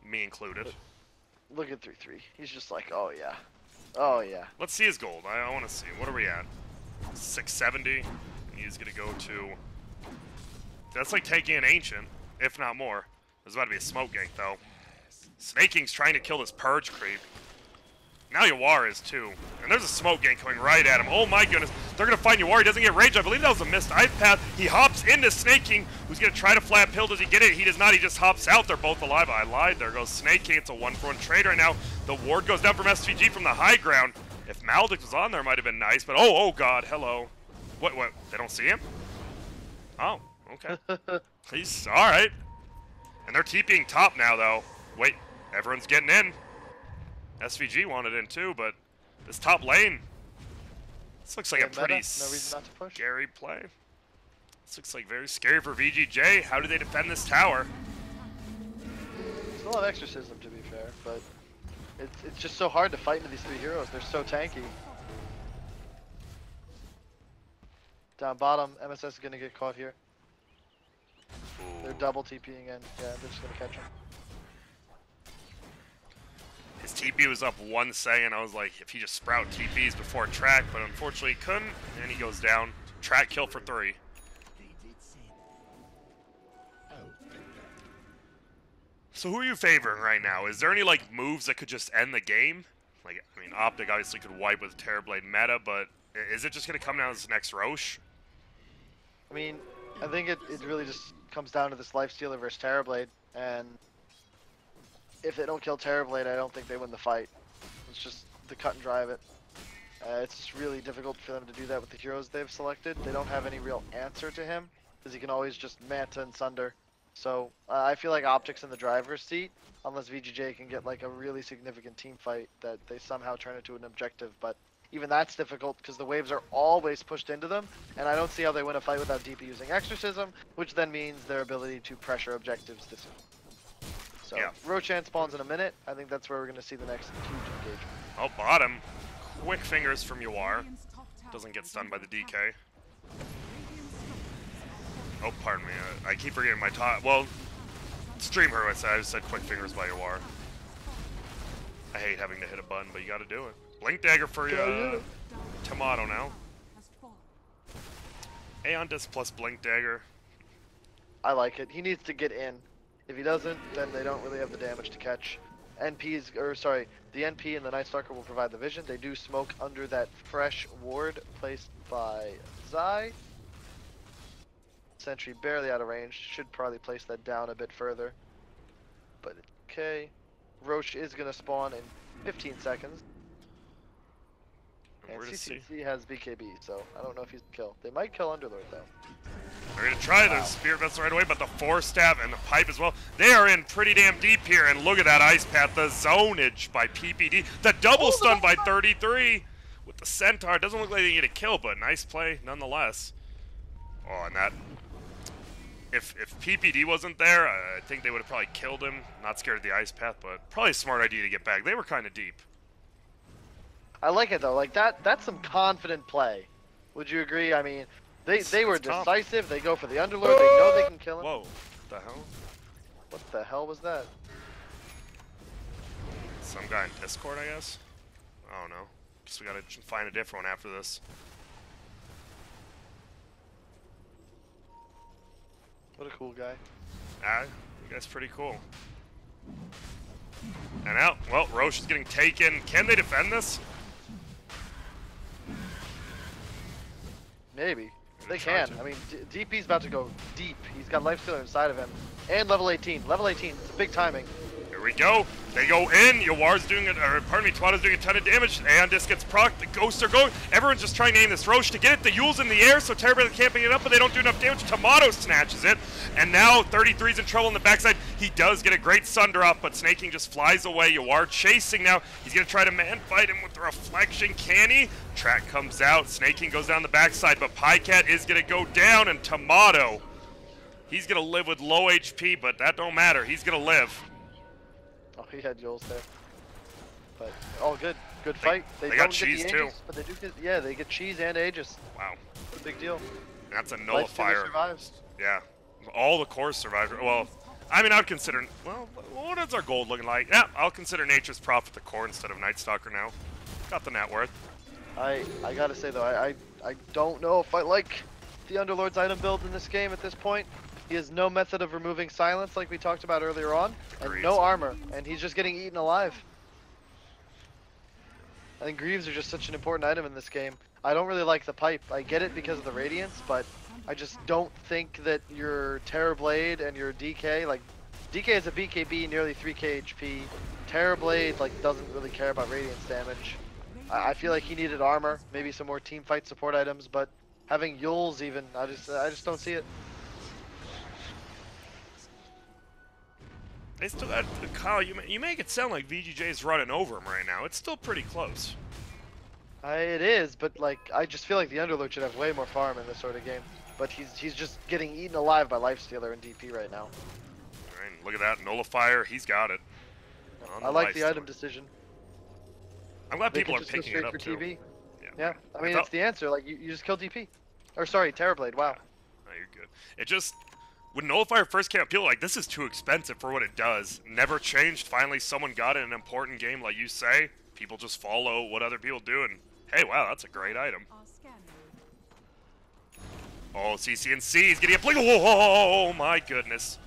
Me included. Look at 3-3. He's just like, oh yeah. Oh yeah. Let's see his gold. I want to see. What are we at? 670. He's going to go to... That's like taking an Ancient, if not more. There's about to be a smoke gank, though. Snaking's trying to kill this Purge creep. Now Yawar is, too. And there's a smoke gank coming right at him. Oh my goodness. They're going to find Yawar. He doesn't get rage. I believe that was a missed ice path. He hops into Snaking, who's going to try to flat pill. Does he get it? He does not. He just hops out. They're both alive. I lied. There goes Snaking. It's a 1-for-1 trade right now. The ward goes down from SVG from the high ground. If Maldic was on there, it might have been nice. But oh god. Hello. What? They don't see him? Oh, okay. He's all right. And they're TPing top now, though. Wait. Everyone's getting in. SVG wanted in too, but this top lane. This looks like a pretty scary play. This looks like very scary for VGJ. How do they defend this tower? Still have Exorcism, to be fair, but it's just so hard to fight into these three heroes. They're so tanky. Down bottom, MSS is gonna get caught here. Ooh. They're double TPing in. Yeah, they're just gonna catch him. His TP was up 1 second. I was like, if he just sprout TPs before track, but unfortunately he couldn't, and he goes down. Track kill for 3. So who are you favoring right now? Is there any like moves that could just end the game? Like, I mean, OpTic obviously could wipe with Terrorblade meta, but is it just going to come down to this next Roche? I mean, I think it really just comes down to this Lifestealer versus Terrorblade, and if they don't kill Terrorblade, I don't think they win the fight. It's just the cut and dry of it. It's really difficult for them to do that with the heroes they've selected. They don't have any real answer to him, because he can always just Manta and Sunder. So I feel like OpTic's in the driver's seat, unless VGJ can get like a really significant team fight that they somehow turn into an objective. But even that's difficult because the waves are always pushed into them, and I don't see how they win a fight without DP using Exorcism, which then means their ability to pressure objectives this. So yeah. Roshan spawns in a minute. I think that's where we're going to see the next huge engagement. Oh, bottom. Quick fingers from Yawar. Doesn't get stunned by the DK. Oh, pardon me. I keep forgetting my top. Well, stream her. I just said quick fingers by Yawar. I hate having to hit a button, but you got to do it. Blink dagger for Tomato now. Aeon Disc plus blink dagger. I like it. He needs to get in. If he doesn't, then they don't really have the damage to catch. The NP and the Night Stalker will provide the vision. They do smoke under that fresh ward placed by Zai. Sentry barely out of range. Should probably place that down a bit further. But okay. Roche is going to spawn in 15 seconds. And CCC has BKB, so I don't know if he's kill. They might kill Underlord though. They're going to try the Spirit Vessel right away, but the Force Staff and the Pipe as well. They are in pretty damn deep here, and look at that Ice Path. The zonage by PPD. The double stun by 33 with the Centaur. Doesn't look like they get a kill, but nice play nonetheless. Oh, and that... If PPD wasn't there, I think they would have probably killed him. Not scared of the Ice Path, but probably a smart idea to get back. They were kind of deep. I like it though. Like that's some confident play. Would you agree? I mean, they were decisive. They go for the Underlord. They know they can kill him. Whoa! What the hell? What the hell was that? Some guy in Discord, I guess. I don't know. Guess we gotta find a different one after this. What a cool guy. Ah, you guys pretty cool. And out. Well, Roche is getting taken. Can they defend this? Maybe. They can. I mean, DP's about to go deep. He's got Lifestealer inside of him. And level 18. Level 18. It's a big timing. Here Here we go. They go in. Yawar's doing it, or pardon me, Twada's doing a ton of damage. Aeondis gets procced. The ghosts are going. Everyone's just trying to aim this Roche to get it. The Yule's in the air, so Terrorblade camping it up, but they don't do enough damage. Tomato snatches it. And now 33's in trouble on the backside. He does get a great Sunder off, but Snake King just flies away. Yawar chasing now. He's going to try to man fight him with the reflection. Can he? Track comes out. Snake King goes down the backside, but Pycat is going to go down, and Tomato, he's going to live with low HP, but that don't matter. He's going to live. Oh, he had Jules there. But all good. Good fight. They don't got get cheese the too. Aegis, but they do get, yeah, they get cheese and Aegis. Wow. Big deal. That's a Lifestealer nullifier. survives. Yeah. All the cores survived. Well, I mean, I'd consider, well, what is our gold looking like? Yeah, I'll consider Nature's Prophet the core instead of Night Stalker now. Got the net worth. I gotta say though, I don't know if I like the Underlord's item build in this game at this point. He has no method of removing silence like we talked about earlier on, and Greaves. no armor, and he's just getting eaten alive. I think Greaves are just such an important item in this game. I don't really like the pipe. I get it because of the Radiance, but I just don't think that your Terrorblade and your DK, like, DK is a BKB, nearly 3k HP. Terrorblade, like, doesn't really care about Radiance damage. I feel like he needed armor, maybe some more team fight support items, but having Yules even, I just don't see it. They still got, Kyle, you make it sound like VGJ's running over him right now. It's still pretty close. It is, but like I just feel like the Underlord should have way more farm in this sort of game. But he's just getting eaten alive by Lifestealer and DP right now. Alright, look at that. Nullifier, he's got it. I like the item decision. I'm glad They people can are just go picking it straight up for too. TV. Yeah. Yeah, I mean, it's the answer. Like, you just kill DP. Or, sorry, Terrorblade, wow. No, you're good. It just, when Nullifier first came out, people were like, this is too expensive for what it does. Never changed. Finally, someone got it in an important game, like you say. People just follow what other people do, and hey, wow, that's a great item. Oh, CCNC is getting a blink. Oh, my goodness.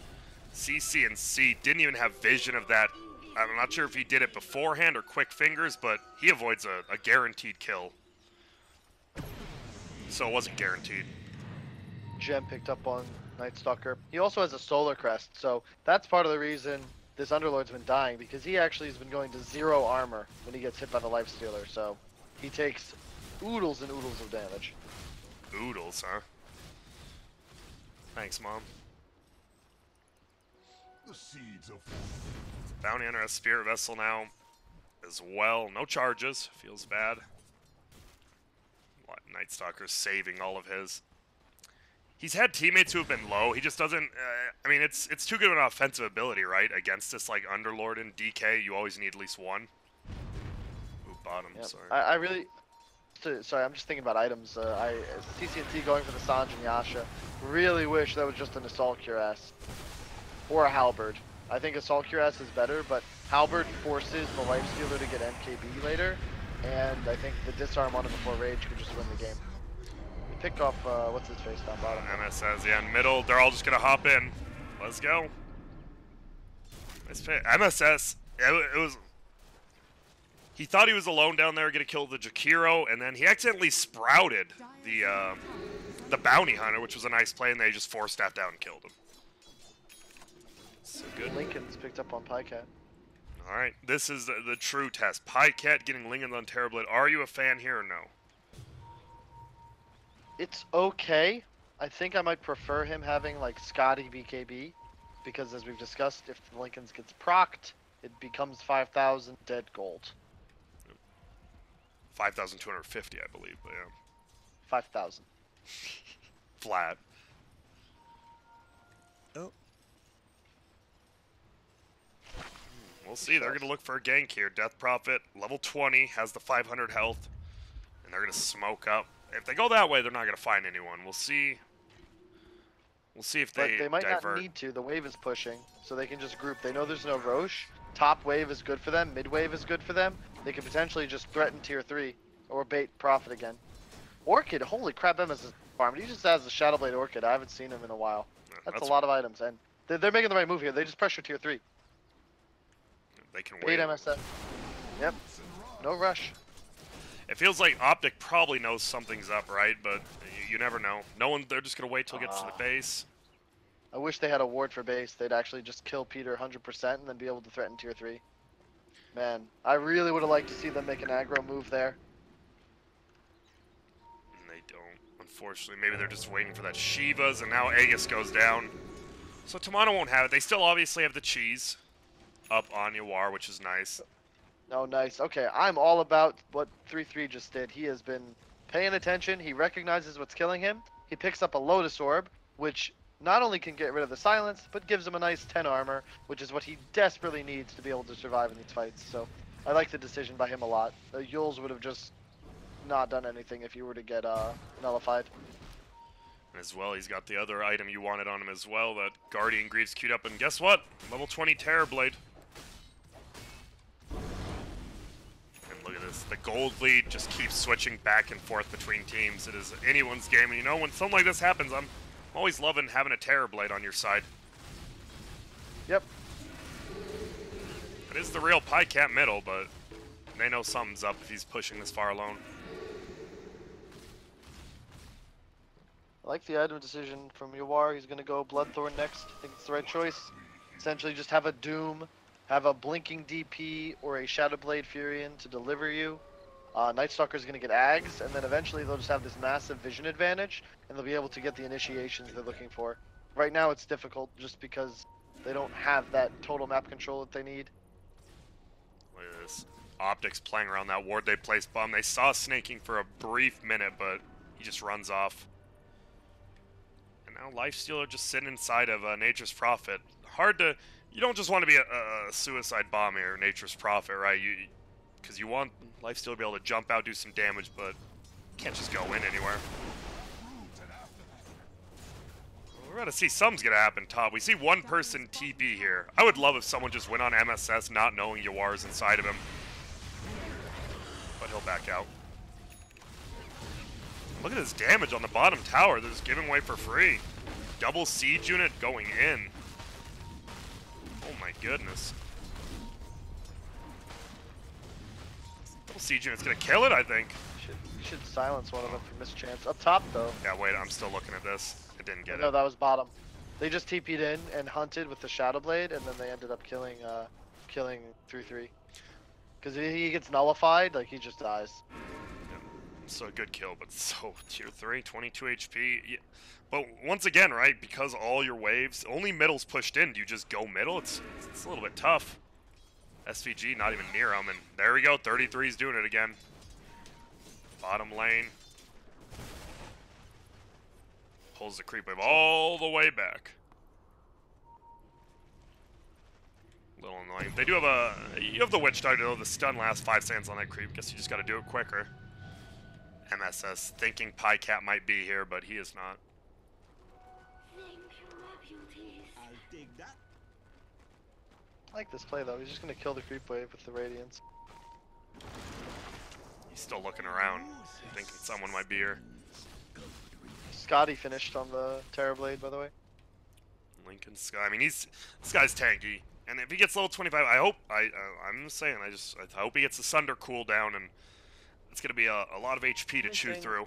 CCNC didn't even have vision of that. I'm not sure if he did it beforehand or quick fingers, but he avoids a guaranteed kill. So it wasn't guaranteed. Gem picked up on Night Stalker. He also has a Solar Crest, so that's part of the reason this Underlord's been dying, because he actually has been going to 0 armor when he gets hit by the Lifestealer, so he takes oodles and oodles of damage. Oodles, huh? Thanks, Mom. The seeds of Bounty Hunter has Spirit Vessel now as well. No charges. Feels bad. Night Stalker's saving all of his. He's had teammates who have been low. He just doesn't... I mean, it's too good of an offensive ability, right? Against this, like, Underlord and DK, you always need at least one. Ooh, bottom, Yep. sorry. I really... Sorry, I'm just thinking about items. CCNT going for the Sanj and Yasha. Really wish that was just an Assault Cuirass. Or a Halberd. I think Assault Cuirass is better, but Halberd forces the Lifestealer to get MKB later, and I think the disarm on it before Rage could just win the game. Pick off, what's his face down bottom? MSS, yeah, in middle. They're all just gonna hop in. Let's go. Nice pick. MSS, it was... He thought he was alone down there, gonna kill the Jakiro, and then he accidentally sprouted the Bounty Hunter, which was a nice play, and they just forced that down and killed him. So good. Lincoln's picked up on Pycat. Alright, this is the true test. Pycat getting Lincoln on Terrorblade. Are you a fan here or no? It's okay. I think I might prefer him having like Scotty BKB, because as we've discussed, if Lincoln's gets procced, it becomes 5,000 dead gold. 5,250, I believe, but yeah. 5,000. Flat. Oh. We'll see. They're going to look for a gank here. Death Prophet, level 20, has the 500 health, and they're going to smoke up. If they go that way, they're not going to find anyone. We'll see. We'll see if They might divert. not need to. The wave is pushing, so they can just group. They know there's no Roche. Top wave is good for them. Mid wave is good for them. They could potentially just threaten tier 3 or bait Prophet again. Orchid, holy crap, him as a farm. He just has a Shadowblade Orchid. I haven't seen him in a while. That's a lot of items, and they're making the right move here. They just pressure tier 3. They can Bait wait. MSF. Yep. No rush. It feels like OpTic probably knows something's up, right? But you never know. No one. They're just gonna wait till it gets to the base. I wish they had a ward for base. They'd actually just kill Peter 100% and then be able to threaten tier 3. Man, I really would have liked to see them make an aggro move there. And they don't. Unfortunately, maybe they're just waiting for that Shiva's, and now Aegis goes down. So Tamana won't have it. They still obviously have the cheese up on Yawar, which is nice. Oh, nice. Okay, I'm all about what 3-3 just did. He has been paying attention. He recognizes what's killing him. He picks up a Lotus Orb, which not only can get rid of the silence, but gives him a nice 10 armor, which is what he desperately needs to be able to survive in these fights. So I like the decision by him a lot. Yules would have just not done anything if you were to get nullified. As well, he's got the other item you wanted on him as well, that Guardian Greaves queued up, and guess what? Level 20 Terrorblade. And look at this, the gold lead just keeps switching back and forth between teams. It is anyone's game, and you know, when something like this happens, I'm always loving having a Terrorblade on your side. Yep. It is the real Pycat middle, but they know something's up if he's pushing this far alone. I like the item decision from Yawar. He's going to go Bloodthorn next. I think it's the right choice. Essentially just have a Doom, have a Blinking DP, or a Shadowblade Furion to deliver you. Night Stalker's going to get Ags, and then eventually they'll just have this massive vision advantage, and they'll be able to get the initiations they're looking for. Right now it's difficult just because they don't have that total map control that they need. Look at this. OpTic's playing around that ward they placed bomb. They saw Snaking for a brief minute, but he just runs off. Now Lifestealer just sitting inside of Nature's Prophet. Hard to... You don't just want to be a suicide bomb here, Nature's Prophet, right? Because you want Lifestealer to be able to jump out, do some damage, but can't just go in anywhere. We're going to see something's going to happen top. We see one person TP here. I would love if someone just went on MSS not knowing Yawar's inside of him. But he'll back out. Look at this damage on the bottom tower. They're just giving away for free. Double siege unit going in. Oh my goodness. Double siege unit's gonna kill it, I think. You should silence one of them for mischance. Up top, though. Yeah, wait, I'm still looking at this. I didn't get No, it. that was bottom. They just TP'd in and hunted with the Shadowblade, and then they ended up killing 3-3. Because if he gets nullified, like, he just dies. So good kill, but so tier 3, 22 HP. Yeah. But once again, right, because all your waves, only middle's pushed in, do you just go middle? It's a little bit tough. SVG not even near him, and there we go, 33's doing it again. Bottom lane. Pulls the creep wave all the way back. A little annoying. They do have you have the Witch Dagger though, the stun lasts 5 seconds on that creep. Guess you just gotta do it quicker. MSS thinking Pycat might be here, but he is not. I'll take that. I like this play though. He's just gonna kill the creep wave with the Radiance. He's still looking around, thinking someone might be here. Scotty finished on the Terrorblade, by the way. Lincoln Sky. I mean, this guy's tanky, and if he gets level 25, I hope. I'm just saying. I hope he gets the Sunder cooldown, and it's gonna be a lot of HP to chew through.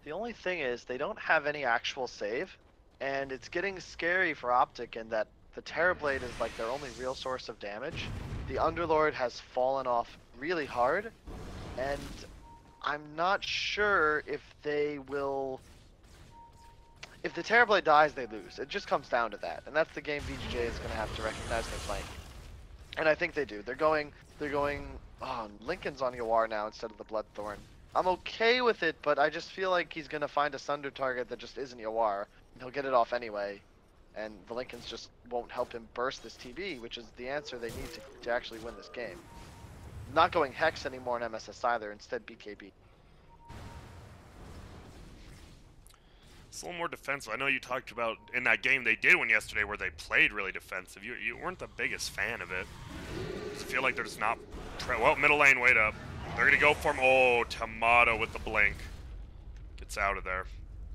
The only thing is they don't have any actual save, and it's getting scary for OpTic in that the Terrorblade is like their only real source of damage. The Underlord has fallen off really hard, and I'm not sure if they will... If the Terrorblade dies, they lose. It just comes down to that, and that's the game VGJ is going to have to recognize they're playing. And I think they do. They're going... Oh, Lincoln's on Yawar now instead of the Bloodthorn. I'm okay with it, but I just feel like he's going to find a Sunder target that just isn't Yawar, and he'll get it off anyway. And the Lincolns just won't help him burst this TB, which is the answer they need to actually win this game. Not going Hex anymore in MSS either, instead BKB. It's a little more defensive. I know you talked about in that game they did one yesterday where they played really defensive. You weren't the biggest fan of it. I feel like there's not... Well, middle lane, wait up. They're going to go for him. Oh, Tomato with the blink. Gets out of there.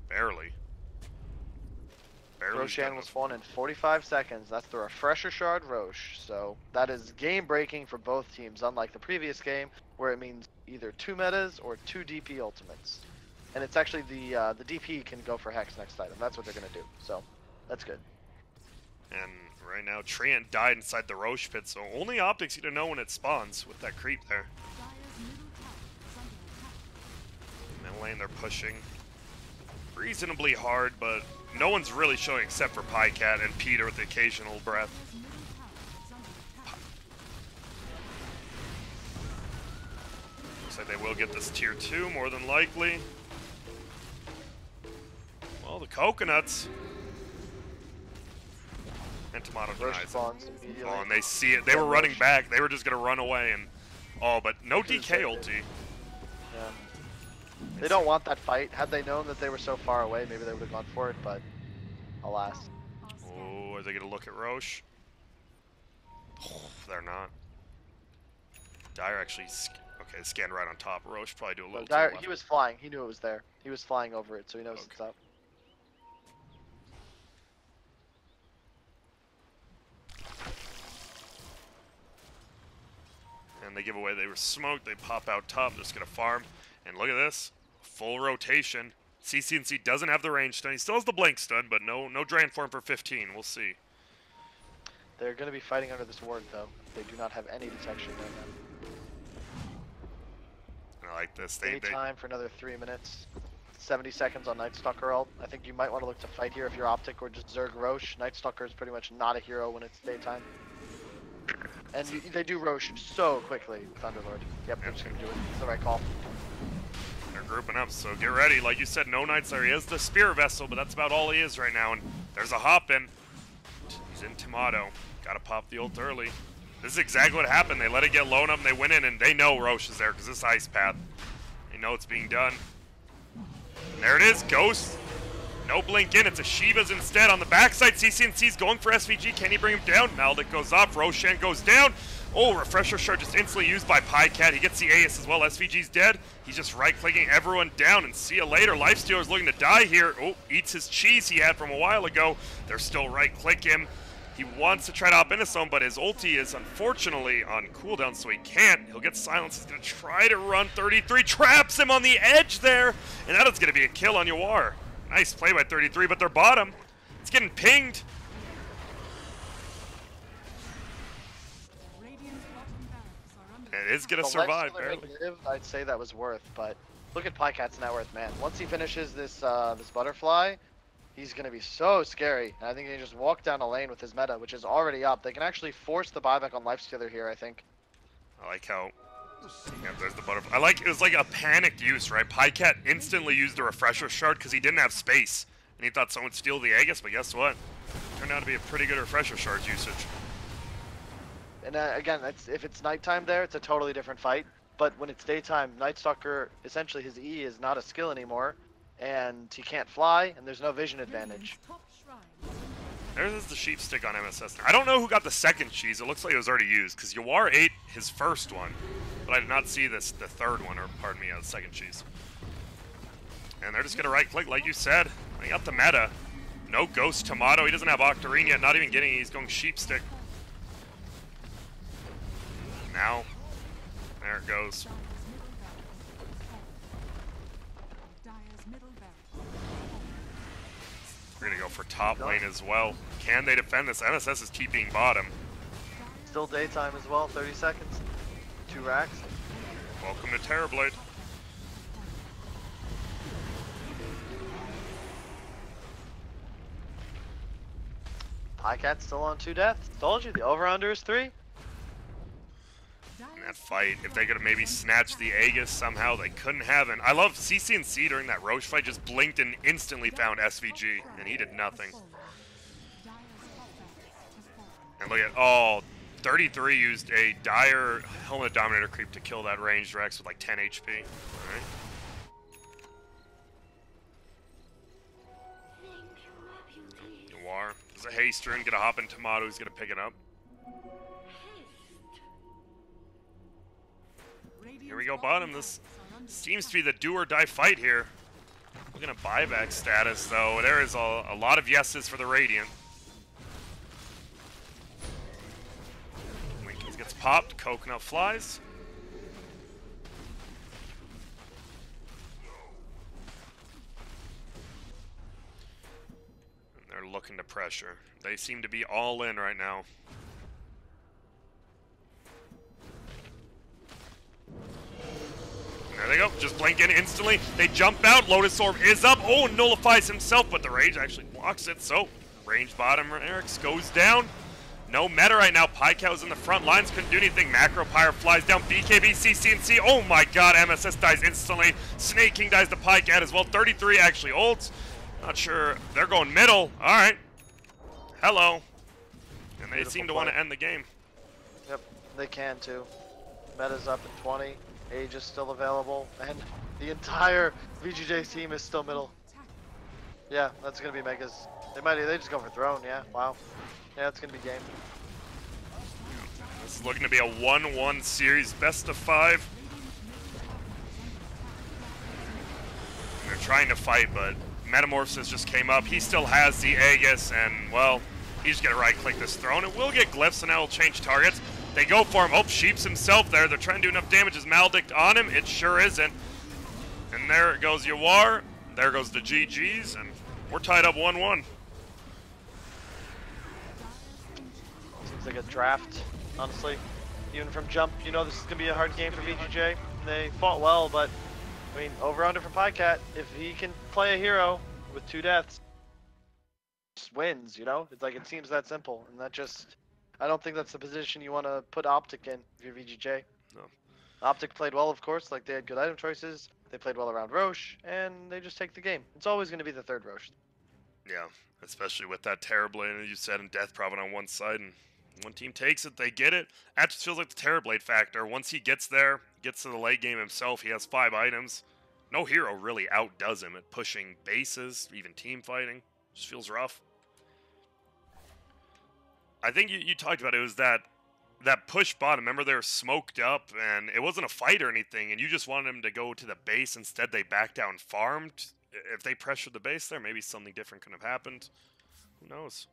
Barely. Roshan was spawned in 45 seconds. That's the Refresher Shard Roche. So that is game breaking for both teams, unlike the previous game where it means either 2 metas or 2 DP ultimates. And it's actually the DP can go for Hex next item. That's what they're going to do. So That's good. And right now, Treant died inside the Roche pit, so only OpTic seem to know when it spawns with that creep there. Mid lane, they're pushing reasonably hard, but no one's really showing except for Pycat and Peter with the occasional breath. Looks like they will get this tier 2, more than likely. Well, the coconuts. And Tomato Roche denies it. spawns immediately. Oh, and they see it. They were running back. They were just going to run away. And oh, but no DK ulti. Yeah. They don't want that fight. Had they known that they were so far away, maybe they would have gone for it, but alas. Oh, are they going to look at Roche? Oh, they're not. Dire actually... Okay, scanned right on top. Roche probably do a little Dire, too he left. was flying. He knew it was there. He was flying over it, so he knows it's up. And they give away. They were smoked. They pop out top. Just going to farm. And look at this. Full rotation. CC&C doesn't have the range stun. He still has the blink stun, but no Drain Form for 15. We'll see. They're going to be fighting under this ward, though. They do not have any detection right now. I like this. Time for another 3 minutes. 70 seconds on Night Stalker ult. I think you might want to look to fight here if you're OpTic or just Zerg Roche. Night Stalker is pretty much not a hero when it's daytime. And they do Roche so quickly, Thunderlord. Yep, they're just going to do it. It's the right call. They're grouping up, so get ready. Like you said, no Knights there. He is the Spear Vessel, but that's about all he is right now. And there's a hop in. He's in Tomato. Gotta pop the ult early. This is exactly what happened. They let it get low enough and they went in, and they know Roche is there because this Ice Path. They know it's being done. And there it is, Ghost. No blink in, it's a Shiva's instead. On the backside, CC&C's going for SVG. Can he bring him down? Maldic goes off, Roshan goes down. Oh, Refresher Shard just instantly used by Pycat. He gets the Ace as well. SVG's dead. He's just right-clicking everyone down, and see you later. Lifestealer's looking to die here. Oh, eats his cheese he had from a while ago. They're still right-click him. He wants to try to hop into some, but his ulti is unfortunately on cooldown, so he can't. He'll get silenced. He's going to try to run 33. Traps him on the edge there, and that is going to be a kill on Yawar. Nice play by 33, but they're bottom. It's getting pinged. And it is going to survive, barely. I'd say that was worth, but look at Pycat's net worth, man. Once he finishes this this butterfly, he's going to be so scary. And I think he can just walk down a lane with his meta, which is already up. They can actually force the buyback on Lifestealer here, I think. I like how... Yeah, there's the butterfly. It was like a panicked use, right? Pycat instantly used a Refresher Shard because he didn't have space. And he thought someone would steal the Aegis, but guess what? Turned out to be a pretty good Refresher Shard usage. And again, if it's nighttime there, it's a totally different fight. But when it's daytime, Night Stalker, essentially his E is not a skill anymore. And he can't fly, and there's no vision advantage. There's the sheep stick on MSS. I don't know who got the second cheese. It looks like it was already used, because Yawar ate his first one. But I did not see the third one, or pardon me, the second cheese. And they're just going to right-click, like you said. They got the meta. No Ghost Tomato. He doesn't have Octarine yet, not even getting it. He's going sheep stick. Now, there it goes. We're going to go for top lane as well. Can they defend this? MSS is keeping bottom. Still daytime as well, 30 seconds. 2 racks. Welcome to Terrorblade. Pycat's still on 2 deaths. Told you, the over-under is 3. In that fight, if they could have maybe snatched the Aegis somehow, they couldn't have. And I love CC&C during that Roche fight, just blinked and instantly found SVG, and he did nothing. And look at, oh, 33 used a dire Helmet Dominator creep to kill that ranged Rex with like 10 HP. Alright. Yawar. There's a haste rune, gonna hop in Tomato, he's gonna pick it up. Here we go bottom. This seems to be the do or die fight here. Looking at buyback status though, there is a lot of yeses for the Radiant. Lincoln gets popped, Coconut flies. And they're looking to pressure. They seem to be all in right now. There they go, just blink in instantly. They jump out, Lotus Orb is up. Oh, nullifies himself, but the Rage actually blocks it. So, range bottom, Eric's goes down. No meta right now. Pycow's in the front lines, couldn't do anything. Macro Pyre flies down. BKB, CC&C. Oh my god, MSS dies instantly. Snake King dies to Pycat as well. 33 actually ults. Not sure. They're going middle. Alright. Hello. And they Beautiful seem to want play. to end the game. Yep, they can too. Meta's up at 20. Age is still available, and the entire VGJ team is still middle. Yeah, that's gonna be Megas. They just go for throne. Yeah, wow. Yeah, it's gonna be game. This is looking to be a 1-1 series, best of 5. They're trying to fight, but Metamorphosis just came up. He still has the Aegis, and, well, he's gonna right-click this throne. It will get glyphs, and now it'll change targets. They go for him. Oh, Sheep's himself there. They're trying to do enough damage. Is Maledict on him? It sure isn't. And there goes Yawar. There goes the GGs, and we're tied up 1-1. Seems like a draft, honestly. Even from jump, you know this is gonna be a hard game for VGJ. They fought well, but I mean, over/under for Pycat. If he can play a hero with 2 deaths, just wins. You know, it's like it seems that simple, and that just. I don't think that's the position you want to put OpTic in if you're VGJ. No. OpTic played well, of course. Like, they had good item choices. They played well around Roche, and they just take the game. It's always going to be the third Roche. Yeah, especially with that Terrorblade, as you said, and Death Prophet on one side, and one team takes it, they get it. That just feels like the Terrorblade factor. Once he gets there, gets to the late game himself, he has 5 items. No hero really outdoes him at pushing bases, even team fighting. Just feels rough. I think you talked about it was that push bottom. Remember, they were smoked up, and it wasn't a fight or anything, and you just wanted them to go to the base. Instead, they backed down and farmed. If they pressured the base there, maybe something different could have happened. Who knows?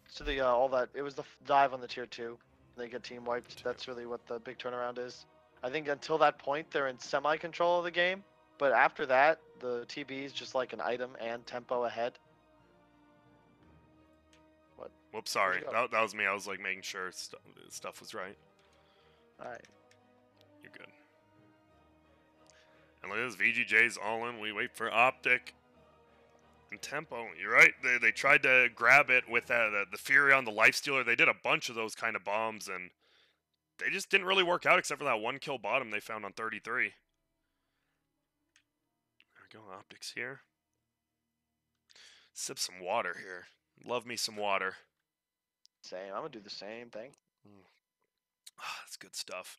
So the all that it was the dive on the tier 2. They get team wiped. That's really what the big turnaround is. I think until that point, they're in semi-control of the game. But after that, the TB is just like an item and tempo ahead. Whoops, sorry. Where'd you That was me. I was like making sure stuff was right. Alright. You're good. And look at this. VGJ's all in. We wait for OpTic. And tempo. You're right. They tried to grab it with the Fury on the Lifestealer. They did a bunch of those kind of bombs, and they just didn't really work out except for that 1 kill bottom they found on 33. There we go. OpTic's here. Sip some water here. Love me some water. Same. I'm gonna do the same thing. Ah, that's good stuff.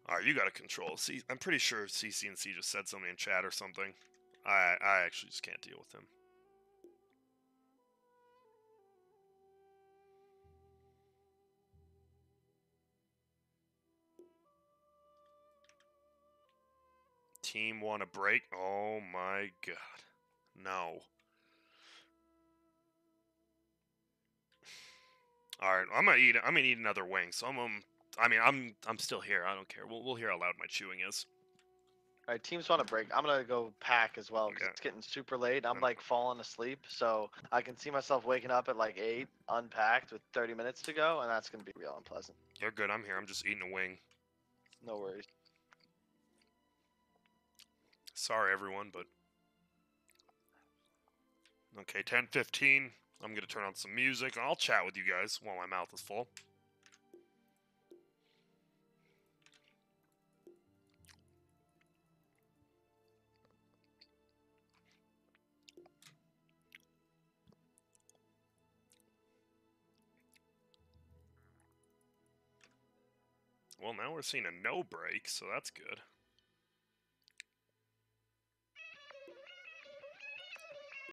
Alright, you gotta control. See, I'm pretty sure CC&C just said something in chat or something. I actually just can't deal with him. Team want to break? Oh my god. No. Alright, I'm gonna eat another wing, so I'm still here. I don't care. We'll hear how loud my chewing is. Alright, teams want to break. I'm gonna go pack as well because Okay. it's getting super late. I'm like falling asleep, so I can see myself waking up at like 8, unpacked with 30 minutes to go, and that's gonna be real unpleasant. You're good. I'm here. I'm just eating a wing. No worries. Sorry, everyone, but okay. 10:15. I'm gonna turn on some music, and I'll chat with you guys while my mouth is full. Well, now we're seeing a no break, so that's good.